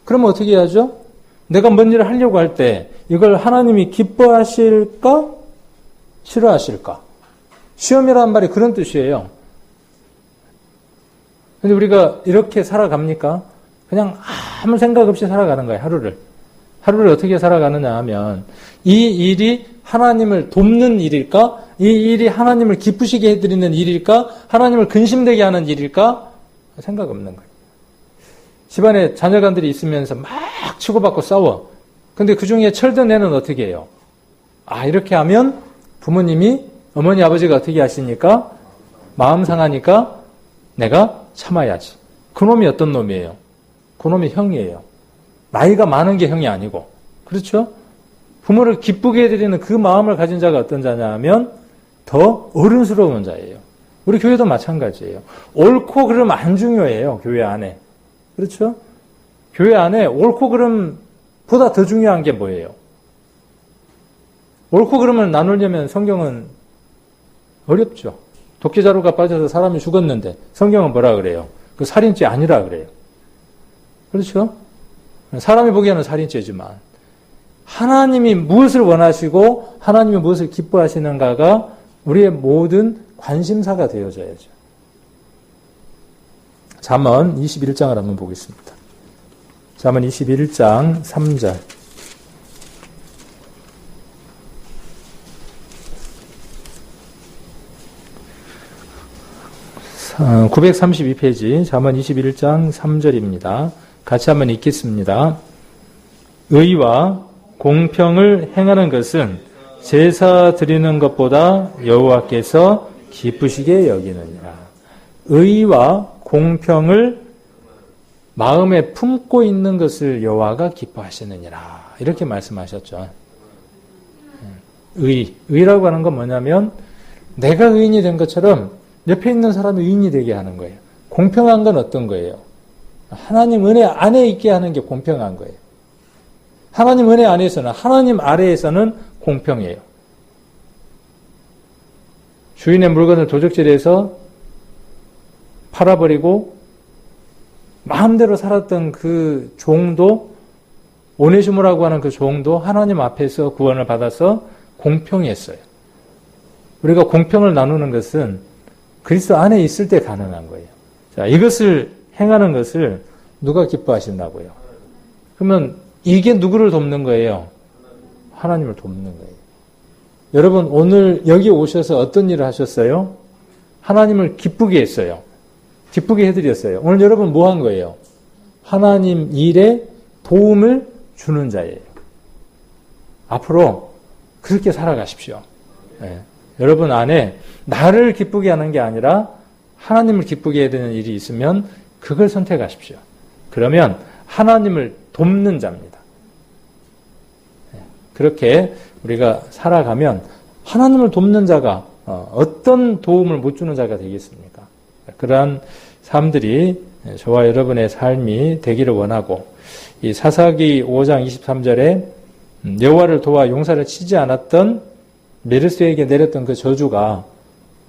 그러면 어떻게 해야죠? 내가 뭔 일을 하려고 할 때 이걸 하나님이 기뻐하실까? 싫어하실까? 시험이라는 말이 그런 뜻이에요. 근데 우리가 이렇게 살아갑니까? 그냥 아무 생각 없이 살아가는 거예요. 하루를 어떻게 살아가느냐 하면, 이 일이 하나님을 돕는 일일까? 이 일이 하나님을 기쁘시게 해드리는 일일까? 하나님을 근심되게 하는 일일까? 생각 없는 거예요. 집안에 자녀간들이 있으면서 막 치고받고 싸워. 근데 그 중에 철든 애는 어떻게 해요? 이렇게 하면 부모님이, 어머니, 아버지가 어떻게 하시니까? 마음 상하니까 내가 참아야지. 그놈이 어떤 놈이에요? 그놈이 형이에요. 나이가 많은 게 형이 아니고. 그렇죠? 부모를 기쁘게 해드리는 그 마음을 가진 자가 어떤 자냐 하면 더 어른스러운 자예요. 우리 교회도 마찬가지예요. 옳고 그름 안 중요해요. 교회 안에. 그렇죠? 교회 안에 옳고 그름보다 더 중요한 게 뭐예요? 옳고 그름을 나누려면 성경은 어렵죠. 독재자루가 빠져서 사람이 죽었는데 성경은 뭐라 그래요? 그 살인죄 아니라 그래요. 그렇죠? 사람이 보기에는 살인죄지만 하나님이 무엇을 원하시고 하나님이 무엇을 기뻐하시는가가 우리의 모든 관심사가 되어져야죠. 잠언 21장을 한번 보겠습니다. 잠언 21장 3절. 932페이지 잠언 21장 3절입니다. 같이 한번 읽겠습니다. 의와 공평을 행하는 것은 제사 드리는 것보다 여호와께서 기쁘시게 여기느니라. 의와 공평을 마음에 품고 있는 것을 여호와가 기뻐하시느니라. 이렇게 말씀하셨죠. 의라고 하는 건 뭐냐면 내가 의인이 된 것처럼 옆에 있는 사람이 의인이 되게 하는 거예요. 공평한 건 어떤 거예요? 하나님 은혜 안에 있게 하는 게 공평한 거예요. 하나님 은혜 안에서는, 하나님 아래에서는 공평해요. 주인의 물건을 도적질해서 팔아버리고 마음대로 살았던 그 종도, 오네시모라고 하는 그 종도 하나님 앞에서 구원을 받아서 공평했어요. 우리가 공평을 나누는 것은 그리스도 안에 있을 때 가능한 거예요. 자, 이것을 행하는 것을 누가 기뻐하신다고요? 그러면 이게 누구를 돕는 거예요? 하나님을 돕는 거예요. 여러분 오늘 여기 오셔서 어떤 일을 하셨어요? 하나님을 기쁘게 했어요. 기쁘게 해드렸어요. 오늘 여러분 뭐 한 거예요? 하나님 일에 도움을 주는 자예요. 앞으로 그렇게 살아가십시오. 네. 여러분 안에 나를 기쁘게 하는 게 아니라 하나님을 기쁘게 해야 되는 일이 있으면 그걸 선택하십시오. 그러면 하나님을 돕는 자입니다. 그렇게 우리가 살아가면 하나님을 돕는 자가 어떤 도움을 못 주는 자가 되겠습니까? 그러한 삶들이 저와 여러분의 삶이 되기를 원하고 이 사사기 5장 23절에 여호와를 도와 용사를 치지 않았던 메르스에게 내렸던 그 저주가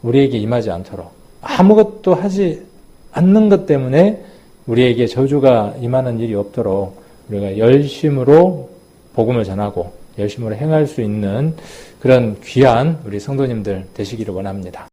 우리에게 임하지 않도록 아무것도 하지 않는 것 때문에 우리에게 저주가 임하는 일이 없도록 우리가 열심으로 복음을 전하고 열심으로 행할 수 있는 그런 귀한 우리 성도님들 되시기를 원합니다.